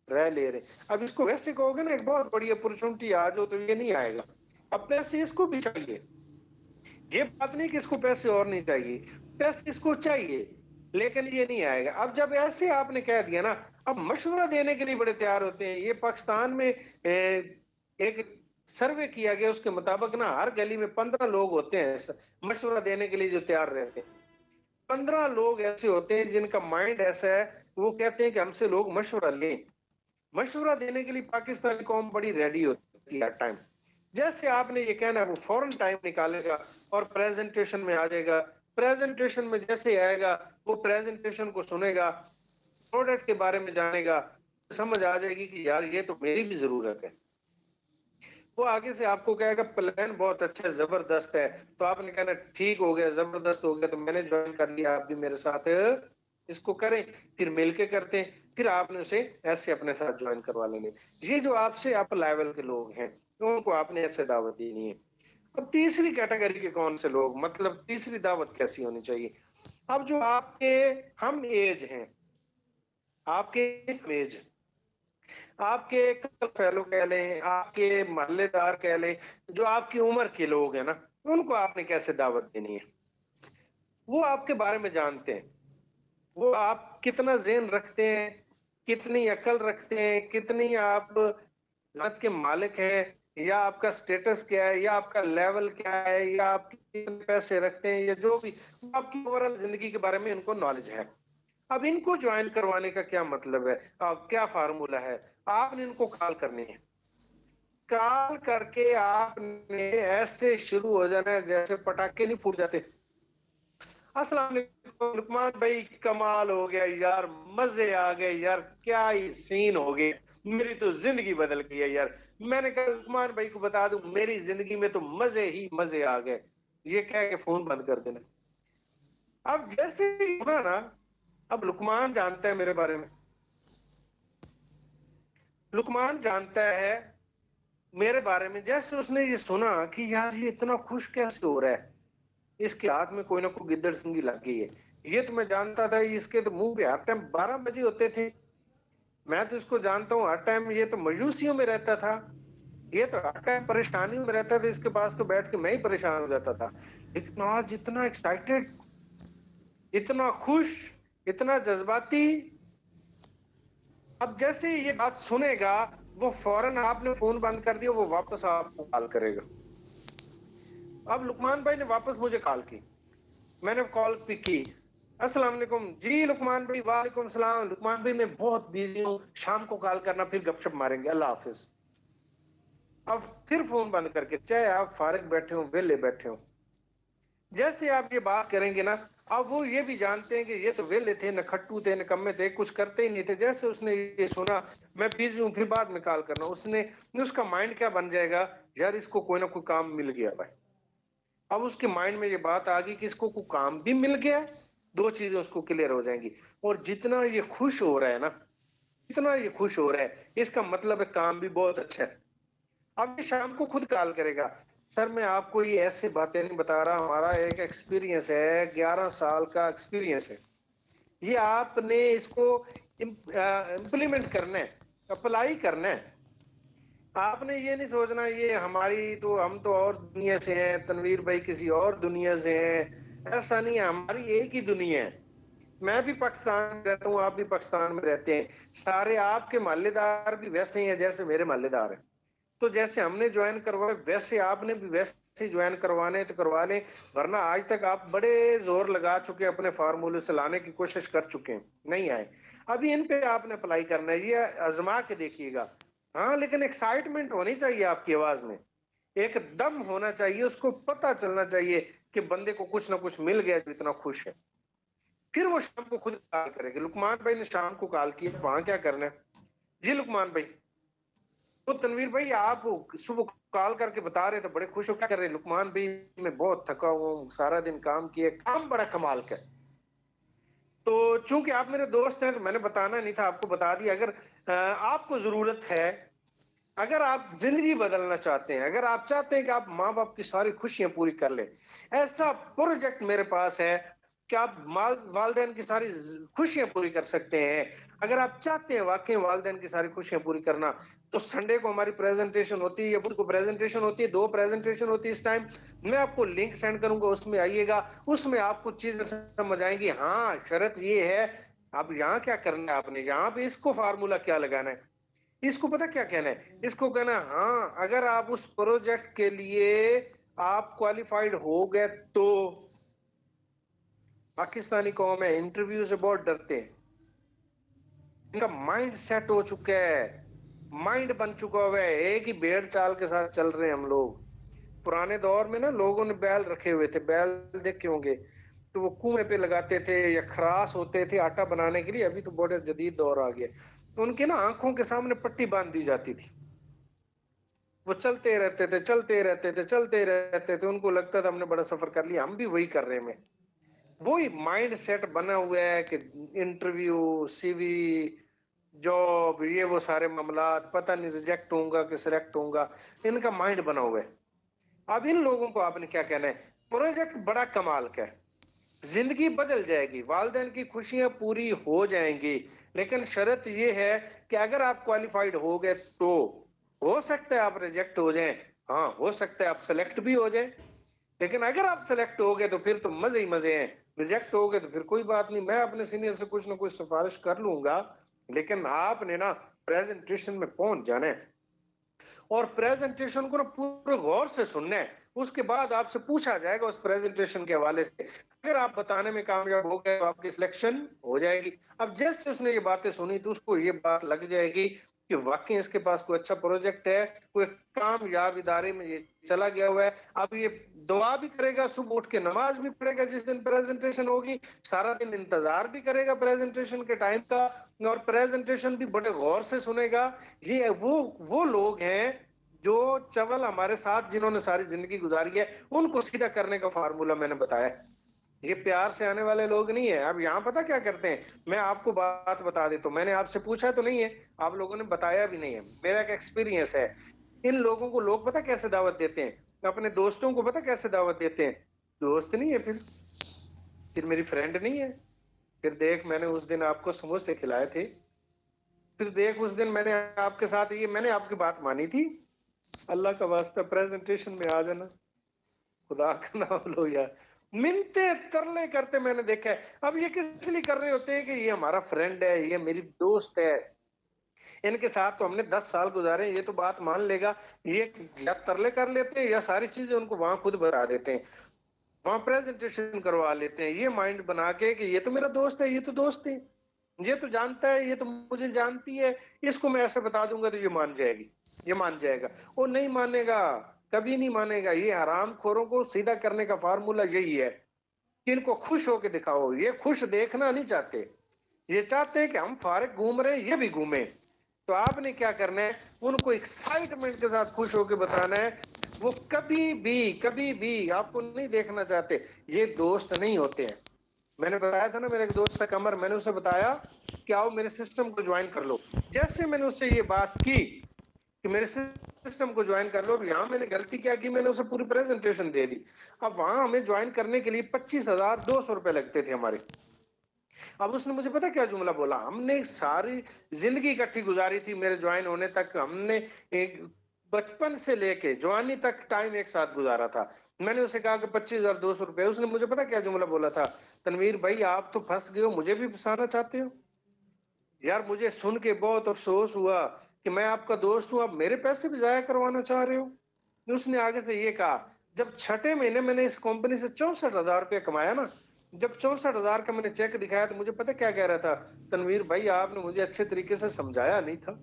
राय ले रहे हैं। अब इसको वैसे कहोगे ना एक बहुत बड़ी अपॉर्चुनिटी आ जाओ, तो ये नहीं आएगा। अब पैसे इसको भी चाहिए, ये बात नहीं कि इसको पैसे और नहीं चाहिए, पैसे इसको चाहिए, लेकिन ये नहीं आएगा। अब जब ऐसे आपने कह दिया ना, अब मशवरा देने के लिए बड़े तैयार होते हैं। ये पाकिस्तान में एक सर्वे किया गया, उसके मुताबिक ना हर गली में 15 लोग होते हैं मशवरा देने के लिए जो तैयार रहते हैं। 15 लोग ऐसे होते हैं जिनका माइंड ऐसा है, वो कहते हैं कि हमसे लोग मशवरा लें। मशवरा देने के लिए पाकिस्तानी कौम बड़ी रेडी होती है हर टाइम। जैसे आपने ये कहना, वो फौरन टाइम निकालेगा और प्रेजेंटेशन में आ जाएगा। प्रेजेंटेशन में जैसे आएगा, वो प्रेजेंटेशन को सुनेगा, प्रोडक्ट के बारे में जानेगा, समझ आ जाएगी कि यार ये तो मेरी भी जरूरत है। वो आगे से आपको कहेगा प्लान बहुत अच्छा है, जबरदस्त है। तो आपने कहना ठीक हो गया, जबरदस्त हो गया, तो मैंने ज्वाइन कर लिया, आप भी मेरे साथ इसको करें। फिर मिलके करते हैं, फिर आपने उसे ऐसे अपने साथ ज्वाइन करवा लेंगे। ये जो आपसे अप लेवल के लोग हैं, तो उनको आपने ऐसे दावत देनी है। अब तीसरी कैटेगरी के कौन से लोग, मतलब तीसरी दावत कैसी होनी चाहिए। अब जो आपके हम एज हैं, आपके एज, आपके फेलो कह लें, आपके मोहल्लेदार कह लें, जो आपकी उम्र के लोग हैं ना, उनको आपने कैसे दावत देनी है? वो आपके बारे में जानते हैं, वो आप कितना ज़हन रखते हैं, कितनी अकल रखते हैं, कितनी आप ज़ात के मालिक हैं, या आपका स्टेटस क्या है, या आपका लेवल क्या है, या आप कितने पैसे रखते हैं, या जो भी, वो आपकी ओवरऑल ज़िंदगी के बारे में इनको नॉलेज है। अब इनको ज्वाइन करवाने का क्या मतलब है? क्या फार्मूला है? आपने इनको कॉल करनी है। कॉल करके आपने ऐसे शुरू हो जाना है जैसे पटाखे नहीं फूट जाते। अस्सलाम वालेकुम लुकमान भाई, कमाल हो गया यार, मजे आ गए यार, क्या ही सीन हो गए, मेरी तो जिंदगी बदल गई है यार। मैंने कहा लुकमान भाई को बता दूं, मेरी जिंदगी में तो मजे ही मजे आ गए। ये कह के फोन बंद कर देना। अब जैसे ही सुना ना, अब लुकमान जानता है मेरे बारे में, लुकमान जानता है मेरे बारे में। जैसे उसने ये सुना कि यार ये इतना खुश कैसे हो रहा है, इसके हाथ में कोई ना कोई गिद्दड़ सिंगी लग गई है। ये तो मैं जानता था, इसके तो मुंह पे हर टाइम 12 बजे होते थे। मैं तो इसको जानता हूँ, हर टाइम ये तो मायूसियों में रहता था, ये तो हर टाइम परेशानियों में रहता था। इसके पास तो बैठ के मैं ही परेशान हो जाता था। लेकिन आज इतना एक्साइटेड, इतना खुश, इतना जज्बाती। अब जैसे ही ये बात सुनेगा, वो फौरन, आपने फोन बंद कर दिया, वो वापस आपको कॉल करेगा। अब लुकमान भाई ने वापस मुझे कॉल की, मैंने कॉल पिक की। अस्सलाम वालेकुम जी लुकमान भाई। वालेकुम सलाम लुकमान भाई, मैं बहुत बिजी हूँ, शाम को कॉल करना, फिर गपशप मारेंगे, अल्लाह हाफिज। अब फिर फोन बंद करके, चाहे आप फारिग बैठे हो, वेले बैठे हो, जैसे आप ये बात करेंगे ना, अब वो ये भी जानते हैं कि ये तो वेले थे, न खट्टू थे, न कम्मे थे, कुछ करते ही नहीं थे। जैसे उसने ये सुना मैं बिजी हूँ, फिर बाद में कॉल करना, उसका माइंड क्या बन जाएगा, यार इसको कोई ना कोई काम मिल गया भाई। अब उसके माइंड में ये बात आ गई कि इसको कोई काम भी मिल गया। दो चीजें उसको क्लियर हो जाएंगी। और जितना ये खुश हो रहा है ना, जितना ये खुश हो रहा है, इसका मतलब है काम भी बहुत अच्छा है। अब ये शाम को खुद कॉल करेगा, सर मैं आपको ये ऐसे बातें नहीं बता रहा, हमारा एक एक्सपीरियंस है, 11 साल का एक्सपीरियंस है, ये आपने इसको इम्प्लीमेंट करना है, अप्लाई करना है। आपने ये नहीं सोचना ये हमारी तो, हम तो और दुनिया से हैं, तनवीर भाई किसी और दुनिया से हैं। ऐसा नहीं है, हमारी एक ही दुनिया है। मैं भी पाकिस्तान में रहता हूँ, आप भी पाकिस्तान में रहते हैं, सारे आपके मोहल्लेदार भी वैसे ही हैं जैसे मेरे मोहल्लेदार हैं। तो जैसे हमने ज्वाइन करवाए, वैसे आपने भी वैसे ज्वाइन करवाने तो करवा लें। वरना आज तक आप बड़े जोर लगा चुके हैं, अपने फार्मूले से लाने की कोशिश कर चुके हैं, नहीं आए। अभी इन पे आपने अप्लाई करना है, ये आजमा के देखिएगा। हाँ, लेकिन एक्साइटमेंट होनी चाहिए आपकी आवाज में, एक दम होना चाहिए, उसको पता चलना चाहिए कि बंदे को कुछ ना कुछ मिल गया जो इतना खुश है। फिर वो शाम को खुद कॉल करेगी। लुकमान भाई ने शाम को कॉल किया, वहां क्या करना है जी लुकमान भाई? तो तनवीर भाई आप सुबह कॉल करके बता रहे थे बड़े खुश हो, क्या कर रहे हैं? लुकमान भाई मैं बहुत थका हुआ हूँ, सारा दिन काम किया, काम बड़ा कमाल का है। तो चूंकि आप मेरे दोस्त हैं तो मैंने बताना नहीं था, आपको बता दिया। अगर आपको जरूरत है, अगर आप जिंदगी बदलना चाहते हैं, अगर आप चाहते हैं कि आप माँ बाप की सारी खुशियां पूरी कर लें, ऐसा प्रोजेक्ट मेरे पास है कि आप वालदेन की सारी खुशियां पूरी कर सकते हैं। अगर आप चाहते हैं वाकई वालदेन की सारी खुशियां पूरी करना, तो संडे को हमारी प्रेजेंटेशन होती है, या बुध को प्रेजेंटेशन होती है, 2 प्रेजेंटेशन होती है इस टाइम। मैं आपको लिंक सेंड करूंगा, उसमें आइएगा, उसमें आपको चीजें समझ आएंगी। हाँ, शर्त ये है, अब यहाँ क्या करना है आपने, यहाँ पे इसको फार्मूला क्या लगाना है, इसको पता क्या कहना है, इसको कहना है हाँ अगर आप उस प्रोजेक्ट के लिए आप क्वालिफाइड हो गए तो। पाकिस्तानी कौम है, इंटरव्यू से बहुत डरते हैं, इनका माइंड सेट हो चुका है, माइंड बन चुका हुआ है, एक ही भेड़ चाल के साथ चल रहे हैं हम लोग। पुराने दौर में ना लोगों ने बैल रखे हुए थे, बैल देखे होंगे, तो वो कुएं पे लगाते थे या खरास होते थे आटा बनाने के लिए। अभी तो बड़े जदीद दौर आ गया, तो उनके ना आंखों के सामने पट्टी बांध दी जाती थी, वो चलते रहते थे, चलते रहते थे, चलते रहते थे, उनको लगता था हमने बड़ा सफर कर लिया। हम भी वही कर रहे हैं, वही माइंड सेट बना हुआ है कि इंटरव्यू, सीवी, जॉब, ये वो सारे मामला, पता नहीं रिजेक्ट होऊंगा कि सिलेक्ट होऊंगा, इनका माइंड बना हुआ है। अब इन लोगों को आपने क्या कहना है, प्रोजेक्ट बड़ा कमाल का है, जिंदगी बदल जाएगी, वालदेन की खुशियां पूरी हो जाएंगी। लेकिन शर्त यह है कि अगर आप क्वालिफाइड हो गए तो, हो सकता है आप रिजेक्ट हो जाएं, हाँ हो सकता है आप सेलेक्ट भी हो जाएं, लेकिन अगर आप सेलेक्ट हो गए तो फिर तो मजे ही मजे हैं, रिजेक्ट हो गए तो फिर कोई बात नहीं, मैं अपने सीनियर से कुछ ना कुछ सिफारिश कर लूंगा। लेकिन आपने ना प्रेजेंटेशन में पहुंच जाना है और प्रेजेंटेशन को ना पूरे गौर से सुनना है। उसके बाद आपसे पूछा जाएगा उस प्रेजेंटेशन के हवाले से, अगर आप बताने में कामयाब हो गए तो आपकी सिलेक्शन हो जाएगी। अब जैसे उसने ये बातें सुनी तो उसको ये बात लग जाएगी कि वाकई इसके पास कोई अच्छा प्रोजेक्ट है, कोई कामयाब इदारे में ये चला गया हुआ है। अब ये दुआ भी करेगा, सुबह उठ के नमाज भी पढ़ेगा जिस दिन प्रेजेंटेशन होगी, सारा दिन इंतजार भी करेगा प्रेजेंटेशन के टाइम का, और प्रेजेंटेशन भी बड़े गौर से सुनेगा। ये वो लोग हैं जो चवल हमारे साथ जिन्होंने सारी जिंदगी गुजारी है, उनको सीधा करने का फार्मूला मैंने बताया। ये प्यार से आने वाले लोग नहीं है। अब यहाँ पता क्या करते हैं, मैं आपको बात बता देता हूँ, मैंने आपसे पूछा तो नहीं है, आप लोगों ने बताया भी नहीं है, मेरा एक एक्सपीरियंस है। इन लोगों को लोग पता कैसे दावत देते हैं, अपने दोस्तों को पता कैसे दावत देते हैं, दोस्त नहीं है फिर मेरी फ्रेंड नहीं है, फिर देख मैंने उस दिन आपको समोसे खिलाए थे, फिर देख उस दिन मैंने आपके साथ ये मैंने आपकी बात मानी थी, अल्लाह का वास्ता प्रेजेंटेशन में आ जाना, खुदा का नाम लो यार। मिन्नते तरले करते मैंने देखा है। अब ये किस लिए कर रहे होते हैं कि ये हमारा फ्रेंड है, ये मेरी दोस्त है, इनके साथ तो हमने 10 साल गुजारे, ये तो बात मान लेगा। ये या तरले कर लेते हैं या सारी चीजें उनको वहां खुद बता देते हैं, वहां प्रेजेंटेशन करवा लेते हैं, ये माइंड बना के कि ये तो मेरा दोस्त है, ये तो दोस्त है, ये तो जानता है, ये तो मुझे जानती है, इसको मैं ऐसे बता दूंगा तो ये मान जाएगी, ये मान जाएगा। वो नहीं मानेगा, कभी नहीं मानेगा। ये हराम खोरों को सीधा करने का फार्मूला यही है कि इनको खुश होके दिखाओ। ये खुश देखना नहीं चाहते, ये चाहते हैं कि हम फारिग घूम रहे हैं, ये भी घूमे। तो आपने क्या करना है, उनको एक्साइटमेंट के साथ खुश होके बताना है। वो कभी भी आपको नहीं देखना चाहते, ये दोस्त नहीं होते हैं। मैंने बताया था ना, मेरे एक दोस्त था कमर, मैंने उसे बताया कि आओ मेरे सिस्टम को ज्वाइन कर लो। जैसे मैंने उससे ये बात की कि मेरे सिस्टम को ज्वाइन कर लो, यहाँ मैंने गलती क्या की, मैंने उसे पूरी प्रेजेंटेशन दे दी। अब वहां हमें ज्वाइन करने के लिए 25,200 रुपए लगते थे हमारे। अब उसने मुझे पता क्या जुमला बोला, हमने सारी जिंदगी इकट्ठी गुजारी थी मेरे ज्वाइन होने तक, हमने एक बचपन से लेके जवानी तक टाइम एक साथ गुजारा था। मैंने उसे कहा कि 25,200 रुपए, उसने मुझे पता क्या जुमला बोला था, तनवीर भाई आप तो फंस गए हो, मुझे भी फंसाना चाहते हो। यार मुझे सुन के बहुत अफसोस हुआ कि मैं आपका दोस्त हूं, आप मेरे पैसे भी जाया करवाना चाह रहे हो। उसने आगे से ये कहा, जब छठे महीने मैंने इस कंपनी से 64,000 रुपया कमाया ना, जब 64,000 का मैंने चेक दिखाया तो मुझे पता क्या कह रहा था, तनवीर भाई आपने मुझे अच्छे तरीके से समझाया नहीं था।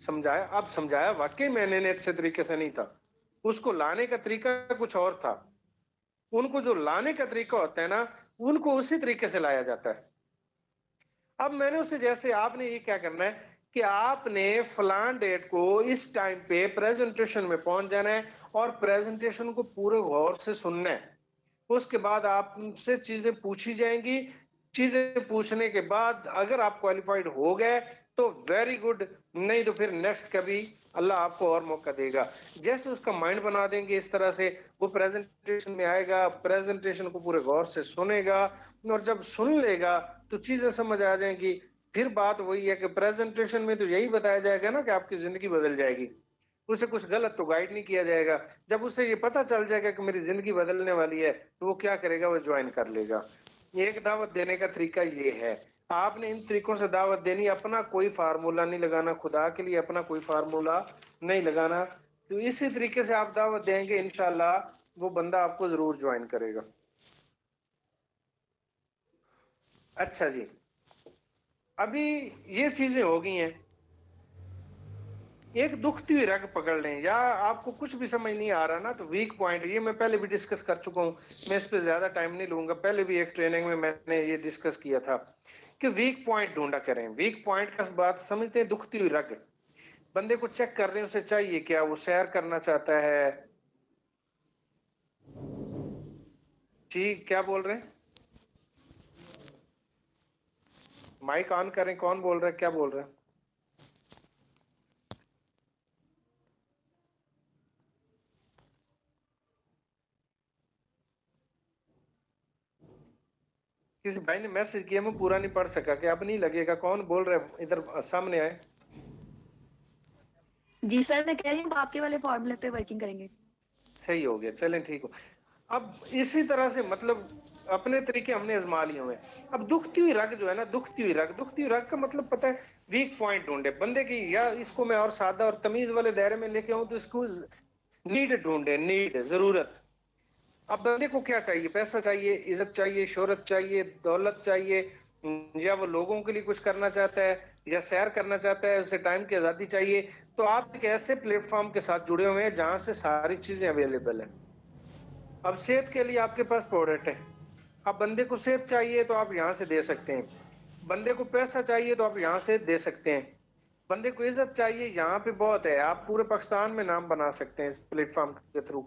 समझाया, अब समझाया वाकई मैंने अच्छे तरीके से नहीं था, उसको लाने का तरीका कुछ और था। उनको जो लाने का तरीका होता है ना, उनको उसी तरीके से लाया जाता है। अब मैंने उससे, जैसे आपने ये क्या करना है कि आपने फलान डेट को इस टाइम पे प्रेजेंटेशन में पहुंच जाना है और प्रेजेंटेशन को पूरे गौर से सुनना है। उसके बाद आपसे चीजें पूछी जाएंगी, चीजें पूछने के बाद अगर आप क्वालिफाइड हो गए तो वेरी गुड, नहीं तो फिर नेक्स्ट कभी अल्लाह आपको और मौका देगा। जैसे उसका माइंड बना देंगे इस तरह से, वो प्रेजेंटेशन में आएगा, प्रेजेंटेशन को पूरे गौर से सुनेगा, और जब सुन लेगा तो चीजें समझ आ जाएंगी। फिर बात वही है कि प्रेजेंटेशन में तो यही बताया जाएगा ना कि आपकी जिंदगी बदल जाएगी, उसे कुछ गलत तो गाइड नहीं किया जाएगा। जब उसे ये पता चल जाएगा कि मेरी जिंदगी बदलने वाली है तो वो क्या करेगा, वो ज्वाइन कर लेगा। एक दावत देने का तरीका ये है, आपने इन तरीकों से दावत देनी, अपना कोई फार्मूला नहीं लगाना, खुदा के लिए अपना कोई फार्मूला नहीं लगाना। तो इसी तरीके से आप दावत देंगे, इंशाल्लाह वो बंदा आपको जरूर ज्वाइन करेगा। अच्छा जी, अभी ये चीजें हो गई हैं, एक दुखती हुई रग पकड़ लें, या आपको कुछ भी समझ नहीं आ रहा ना तो वीक पॉइंट, ये मैं पहले भी डिस्कस कर चुका हूं, मैं इस पे ज्यादा टाइम नहीं लूंगा, पहले भी एक ट्रेनिंग में मैंने ये डिस्कस किया था कि वीक पॉइंट ढूंढा करें। वीक पॉइंट का बात समझते हैं, दुखती हुई रग, बंदे को चेक कर रहे हैं, उसे चाहिए क्या, वो सैर करना चाहता है। जी क्या बोल रहे हैं, माइक ऑन करें, कौन बोल रहा है, क्या बोल रहे हैं। किसी भाई ने मैसेज किया, मैं पूरा नहीं पढ़ सका, कि अब नहीं लगेगा, कौन बोल रहे हैं, इधर सामने आए। जी सर, मैं कह रही हूँ आपके वाले फॉर्मूले पे वर्किंग करेंगे। सही हो गया, चलें ठीक हो। अब इसी तरह से मतलब अपने तरीके हमने आजमा लिए हुए हैं। अब दुखती हुई रग जो है ना, दुखती हुई रग का मतलब पता है, वीक पॉइंट ढूंढे बंदे की, या इसको मैं और सादा और तमीज वाले दायरे में लेके आऊं तो इसको नीड ढूंढे, नीड, जरूरत। अब बंदे को क्या चाहिए? पैसा चाहिए, इज्जत चाहिए, शोहरत चाहिए, दौलत चाहिए, या वो लोगों के लिए कुछ करना चाहता है, या सैर करना चाहता है, उसे टाइम की आजादी चाहिए। तो आप एक ऐसे प्लेटफॉर्म के साथ जुड़े हुए हैं जहां से सारी चीजें अवेलेबल है। अब सेहत के लिए आपके पास प्रोडक्ट है। अब बंदे को सेहत चाहिए तो आप यहां से दे सकते हैं, बंदे को पैसा चाहिए तो आप यहां से दे सकते हैं, बंदे को इज्जत चाहिए, यहाँ पे बहुत है, आप पूरे पाकिस्तान में नाम बना सकते हैं इस प्लेटफॉर्म के थ्रू।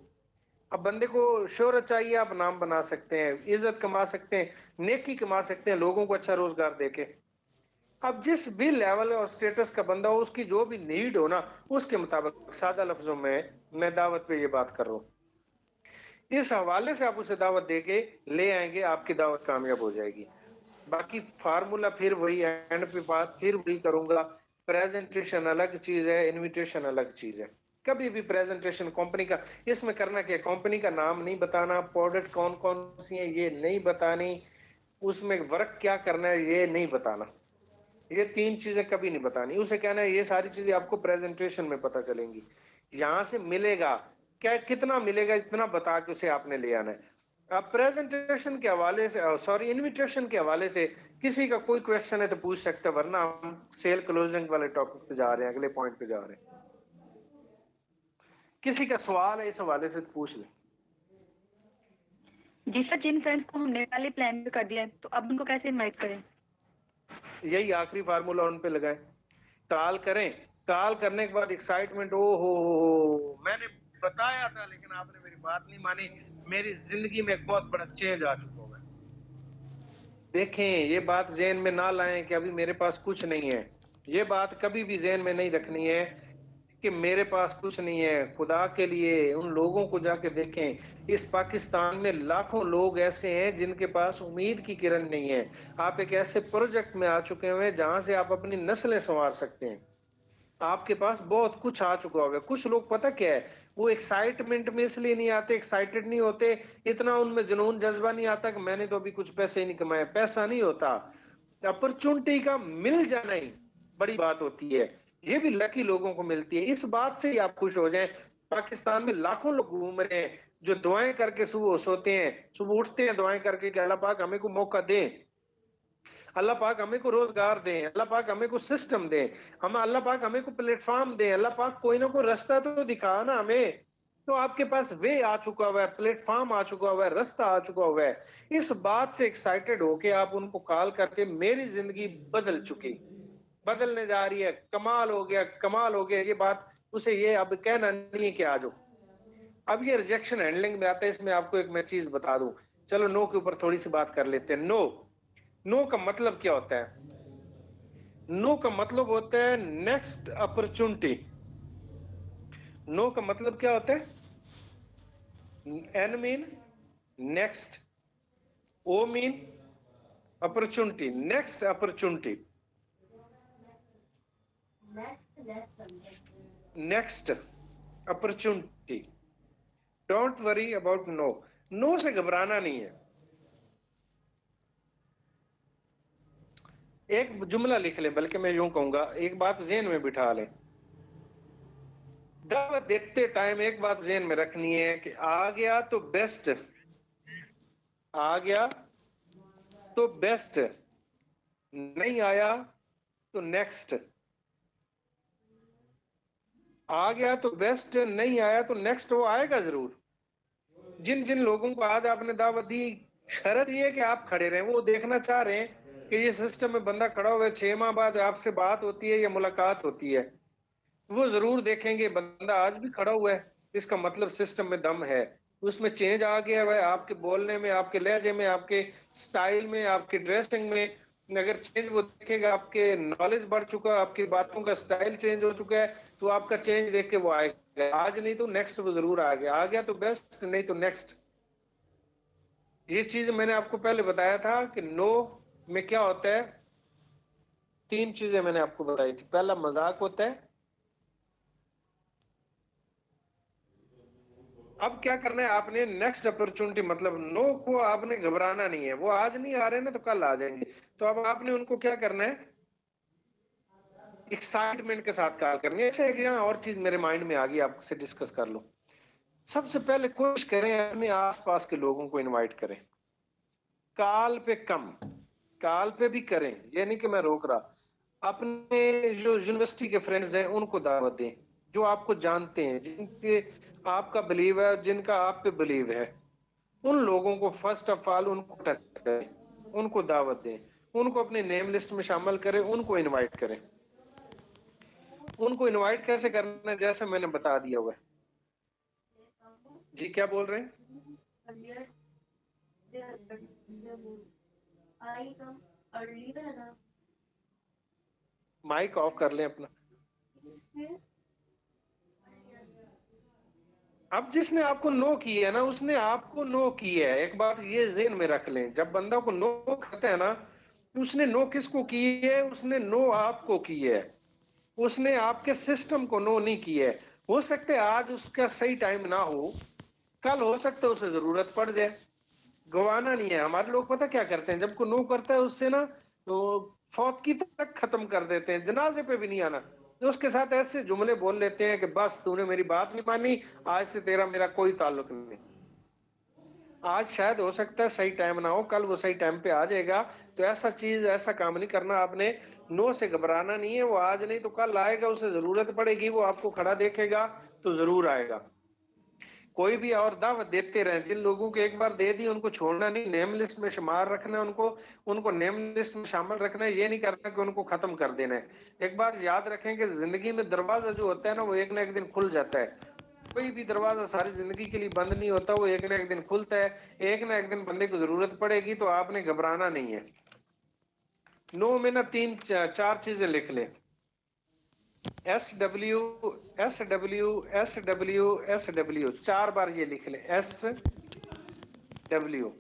अब बंदे को शोहरत चाहिए, आप नाम बना सकते हैं, इज्जत कमा सकते हैं, नेकी कमा सकते हैं, लोगों को अच्छा रोजगार देके। अब जिस भी लेवल और स्टेटस का बंदा हो, उसकी जो भी नीड हो ना, उसके मुताबिक, सादा लफ्जों में मैं दावत पे ये बात कर रहा हूँ, इस हवाले से आप उसे दावत देके ले आएंगे, आपकी दावत कामयाब हो जाएगी। बाकी फार्मूला फिर वही, एंड पे बात फिर वही करूंगा, प्रेजेंटेशन अलग चीज है, इनविटेशन अलग चीज है। कभी भी प्रेजेंटेशन कंपनी का, इसमें करना क्या, कंपनी का नाम नहीं बताना, प्रोडक्ट कौन कौन सी है ये नहीं बतानी, उसमें वर्क क्या करना है ये नहीं बताना, ये तीन चीजें कभी नहीं बतानी। उसे कहना है ये सारी चीजें आपको प्रेजेंटेशन में पता चलेंगी, यहां से मिलेगा क्या, कितना मिलेगा इतना बता के उसे आपने ले आना है। अब प्रेजेंटेशन के हवाले से, सॉरी, इनविटेशन के हवाले से किसी का कोई क्वेश्चन है तो पूछ सकते हैं, वरना हम सेल क्लोजिंग वाले टॉपिक पे जा रहे हैं, अगले पॉइंट पे जा रहे हैं। किसी का सवाल है इस हवाले से तो पूछ ले। जी सर, जिन फ्रेंड्स को हमने पहले प्लान कर दिया है तो अब उनको कैसे इनवाइट करें? यही आखिरी फार्मूला उन पे लगाएं, कॉल करें, कॉल करने के बाद एक्साइटमेंट, ओ हो, मैंने बताया था लेकिन आपने मेरी बात नहीं मानी, मेरी जिंदगी में एक बहुत बड़ा चेंज आ चुका है। देखें, ये बात जहन में ना लाएं कि अभी मेरे पास कुछ नहीं है, ये बात कभी भी जहन में नहीं रखनी है कि मेरे पास कुछ नहीं है। खुदा के लिए उन लोगों को जाके देखें, इस पाकिस्तान में लाखों लोग ऐसे हैं जिनके पास उम्मीद की किरण नहीं है। आप एक ऐसे प्रोजेक्ट में आ चुके हुए हैं जहां से आप अपनी नस्लें संवार सकते हैं, आपके पास बहुत कुछ आ चुका होगा। कुछ लोग पता क्या है, वो एक्साइटमेंट में इसलिए नहीं आते, एक्साइटेड नहीं होते, इतना उनमें जुनून जज्बा नहीं आता कि मैंने तो अभी कुछ पैसे ही नहीं कमाए। पैसा नहीं होता, अपॉर्चुनिटी का मिल जाना ही बड़ी बात होती है, ये भी लकी लोगों को मिलती है। इस बात से ही आप खुश हो जाएं, पाकिस्तान में लाखों लोग घूम रहे हैं जो दुआएं करके सुबह सोते हैं, सुबह उठते हैं दुआएं करके कि अल्लाह पाक हमें को मौका दे, अल्लाह पाक हमें को रोजगार दें, अल्लाह पाक हमें को सिस्टम दें, हम अल्लाह पाक हमें को प्लेटफॉर्म दें, अल्लाह पाक कोई ना कोई रास्ता तो दिखा ना हमें। तो आपके पास वे आ चुका हुआ है, प्लेटफॉर्म आ चुका हुआ है, रास्ता आ चुका हुआ है। इस बात से एक्साइटेड होके आप उनको कॉल करके, मेरी जिंदगी बदल चुकी, बदलने जा रही है, कमाल हो गया, कमाल हो गया, ये बात उसे ये अब कहना नहीं है कि आ जाओ। अब ये रिजेक्शन हैंडलिंग में आता है, इसमें आपको एक मैं चीज बता दूं, चलो नो के ऊपर थोड़ी सी बात कर लेते हैं। नो, नो का मतलब क्या होता है? नो का मतलब होता है नेक्स्ट अपॉर्चुनिटी। नो का मतलब क्या होता है? N mean next, O mean opportunity, next opportunity, next opportunity. Don't worry about no, no से घबराना नहीं है। एक जुमला लिख ले, बल्कि मैं यूं कहूंगा, एक बात ज़हन में बिठा ले, दावत देते टाइम एक बात ज़हन में रखनी है कि आ गया तो बेस्ट, आ गया तो बेस्ट, नहीं आया तो नेक्स्ट। आ गया तो बेस्ट, नहीं आया तो नेक्स्ट, वो आएगा जरूर। जिन जिन लोगों को आज आपने दावत दी, शर्त ये है कि आप खड़े रहें, वो देखना चाह रहे हैं कि ये सिस्टम में बंदा खड़ा हुआ है, 6 माह बाद आपसे बात होती है या मुलाकात होती है, वो जरूर देखेंगे बंदा आज भी खड़ा हुआ है, इसका मतलब सिस्टम में दम है, उसमें चेंज आ गया है, आपके बोलने में, आपके लहजे में, आपके स्टाइल में, आपके ड्रेसिंग में। अगर चेंज वो देखेगा, आपके नॉलेज बढ़ चुका है, आपकी बातों का स्टाइल चेंज हो चुका है, तो आपका चेंज देख के वो आएगा। आज नहीं तो नेक्स्ट वो जरूर आ गया तो बेस्ट, नहीं तो नेक्स्ट। ये चीज मैंने आपको पहले बताया था कि नो में क्या होता है। तीन चीजें मैंने आपको बताई थी, पहला मजाक होता है, अब क्या करना है आपने, नेक्स्ट अपॉर्चुनिटी, मतलब नो को आपने घबराना नहीं है, वो आज नहीं आ रहे ना तो कल आ जाएंगे। तो अब आपने उनको क्या करना है, एक्साइटमेंट के साथ कॉल करनी है। अच्छा एक यहाँ और चीज मेरे माइंड में आ गई, आपसे डिस्कस कर लो। सबसे पहले कोशिश करें अपने आसपास के लोगों को इनवाइट करें, कॉल पे कम, कॉल पे भी करें, ये नहीं कि मैं रोक रहा। अपने जो यूनिवर्सिटी के फ्रेंड्स हैं उनको दावत दें, जो आपको जानते हैं, जिनके आपका बिलीव है, जिनका आप पे बिलीव है, उन लोगों को फर्स्ट ऑफ ऑल उनको टच करें, उनको दावत दें, उनको अपने नेम लिस्ट में शामिल करें, उनको इनवाइट करें। उनको इनवाइट कैसे करना है, जैसे मैंने बता दिया हुआ है। जी क्या बोल रहे हैं? माइक ऑफ कर लें अपना। अब जिसने आपको नो किया है ना, उसने आपको नो किया है। एक बात ये ज़हन में रख लें, जब बंदा को नो करता है ना, उसने नो किसको की है, उसने नो आपको की है, उसने आपके सिस्टम को नो नहीं किया है। हो सकता है आज उसका सही टाइम ना हो, कल हो सकता है उसे जरूरत पड़ जाए, गवाना नहीं है। हमारे लोग पता क्या करते हैं, जब को नो करता है उससे ना तो फौतगी तक खत्म कर देते हैं, जनाजे पे भी नहीं आना। तो उसके साथ ऐसे जुमले बोल लेते हैं कि बस तूने मेरी बात नहीं मानी, आज से तेरा मेरा कोई ताल्लुक नहीं। आज शायद हो सकता है सही टाइम ना हो, कल वो सही टाइम पे आ जाएगा। तो ऐसा चीज, ऐसा काम नहीं करना आपने। नो से घबराना नहीं है, वो आज नहीं तो कल आएगा, उसे जरूरत पड़ेगी, वो आपको खड़ा देखेगा तो जरूर आएगा। कोई भी और दावत देते रहे, जिन लोगों को एक बार दे दी उनको छोड़ना नहीं, नेम लिस्ट में शुमार रखना है उनको, उनको नेम लिस्ट में शामिल रखना है। ये नहीं करना कि उनको खत्म कर देना है। एक बात याद रखें कि जिंदगी में दरवाजा जो होता है ना, वो एक ना एक दिन खुल जाता है। कोई भी दरवाजा सारी जिंदगी के लिए बंद नहीं होता, वो एक ना एक दिन खुलता है। एक ना एक दिन बंदे को जरूरत पड़ेगी, तो आपने घबराना नहीं है। नो में ना तीन चार चीजें लिख लें, SW SW SW SW, 4 बार ये लिख लें, SW।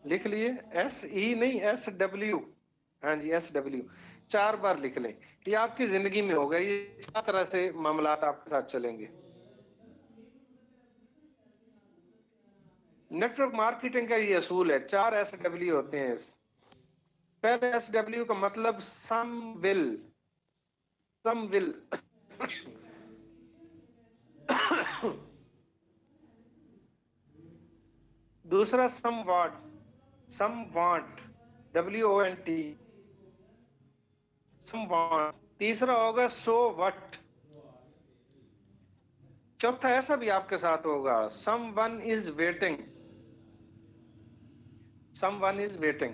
लिख लिए? SE नहीं, SW। हाँ जी SW, 4 बार लिख लें। ये आपकी जिंदगी में होगा, ये इस तरह से मामलात आपके साथ चलेंगे। नेटवर्क मार्केटिंग का ये असूल है, 4 SW होते हैं। पहले SW का मतलब सम विल, सम विल। दूसरा some what, some want, WONT, some want. तीसरा होगा सो वट। चौथा ऐसा भी आपके साथ होगा, someone is waiting, someone is waiting,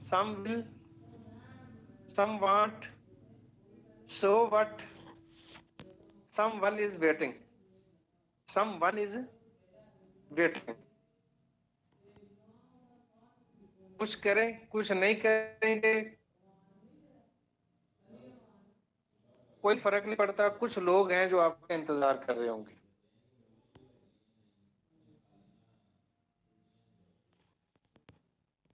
some will, some want, so what, someone is waiting, someone is waiting. कुछ करें कुछ नहीं करेंगे कोई फर्क नहीं पड़ता, कुछ लोग हैं जो आपका इंतजार कर रहे होंगे।